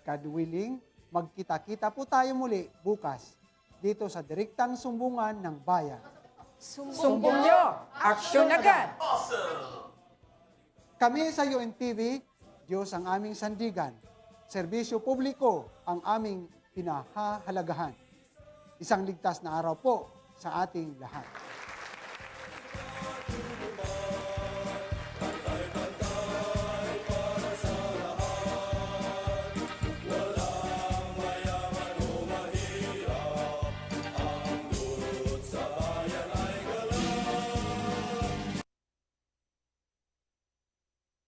God willing, magkita-kita po tayo muli bukas dito sa direktang sumbungan ng bayan. Sumbong nyo! Aksyon agad! Kami sa UNTV, Diyos ang aming sandigan. Serbisyo publiko ang aming pinahahalagahan. Isang ligtas na araw po sa ating lahat.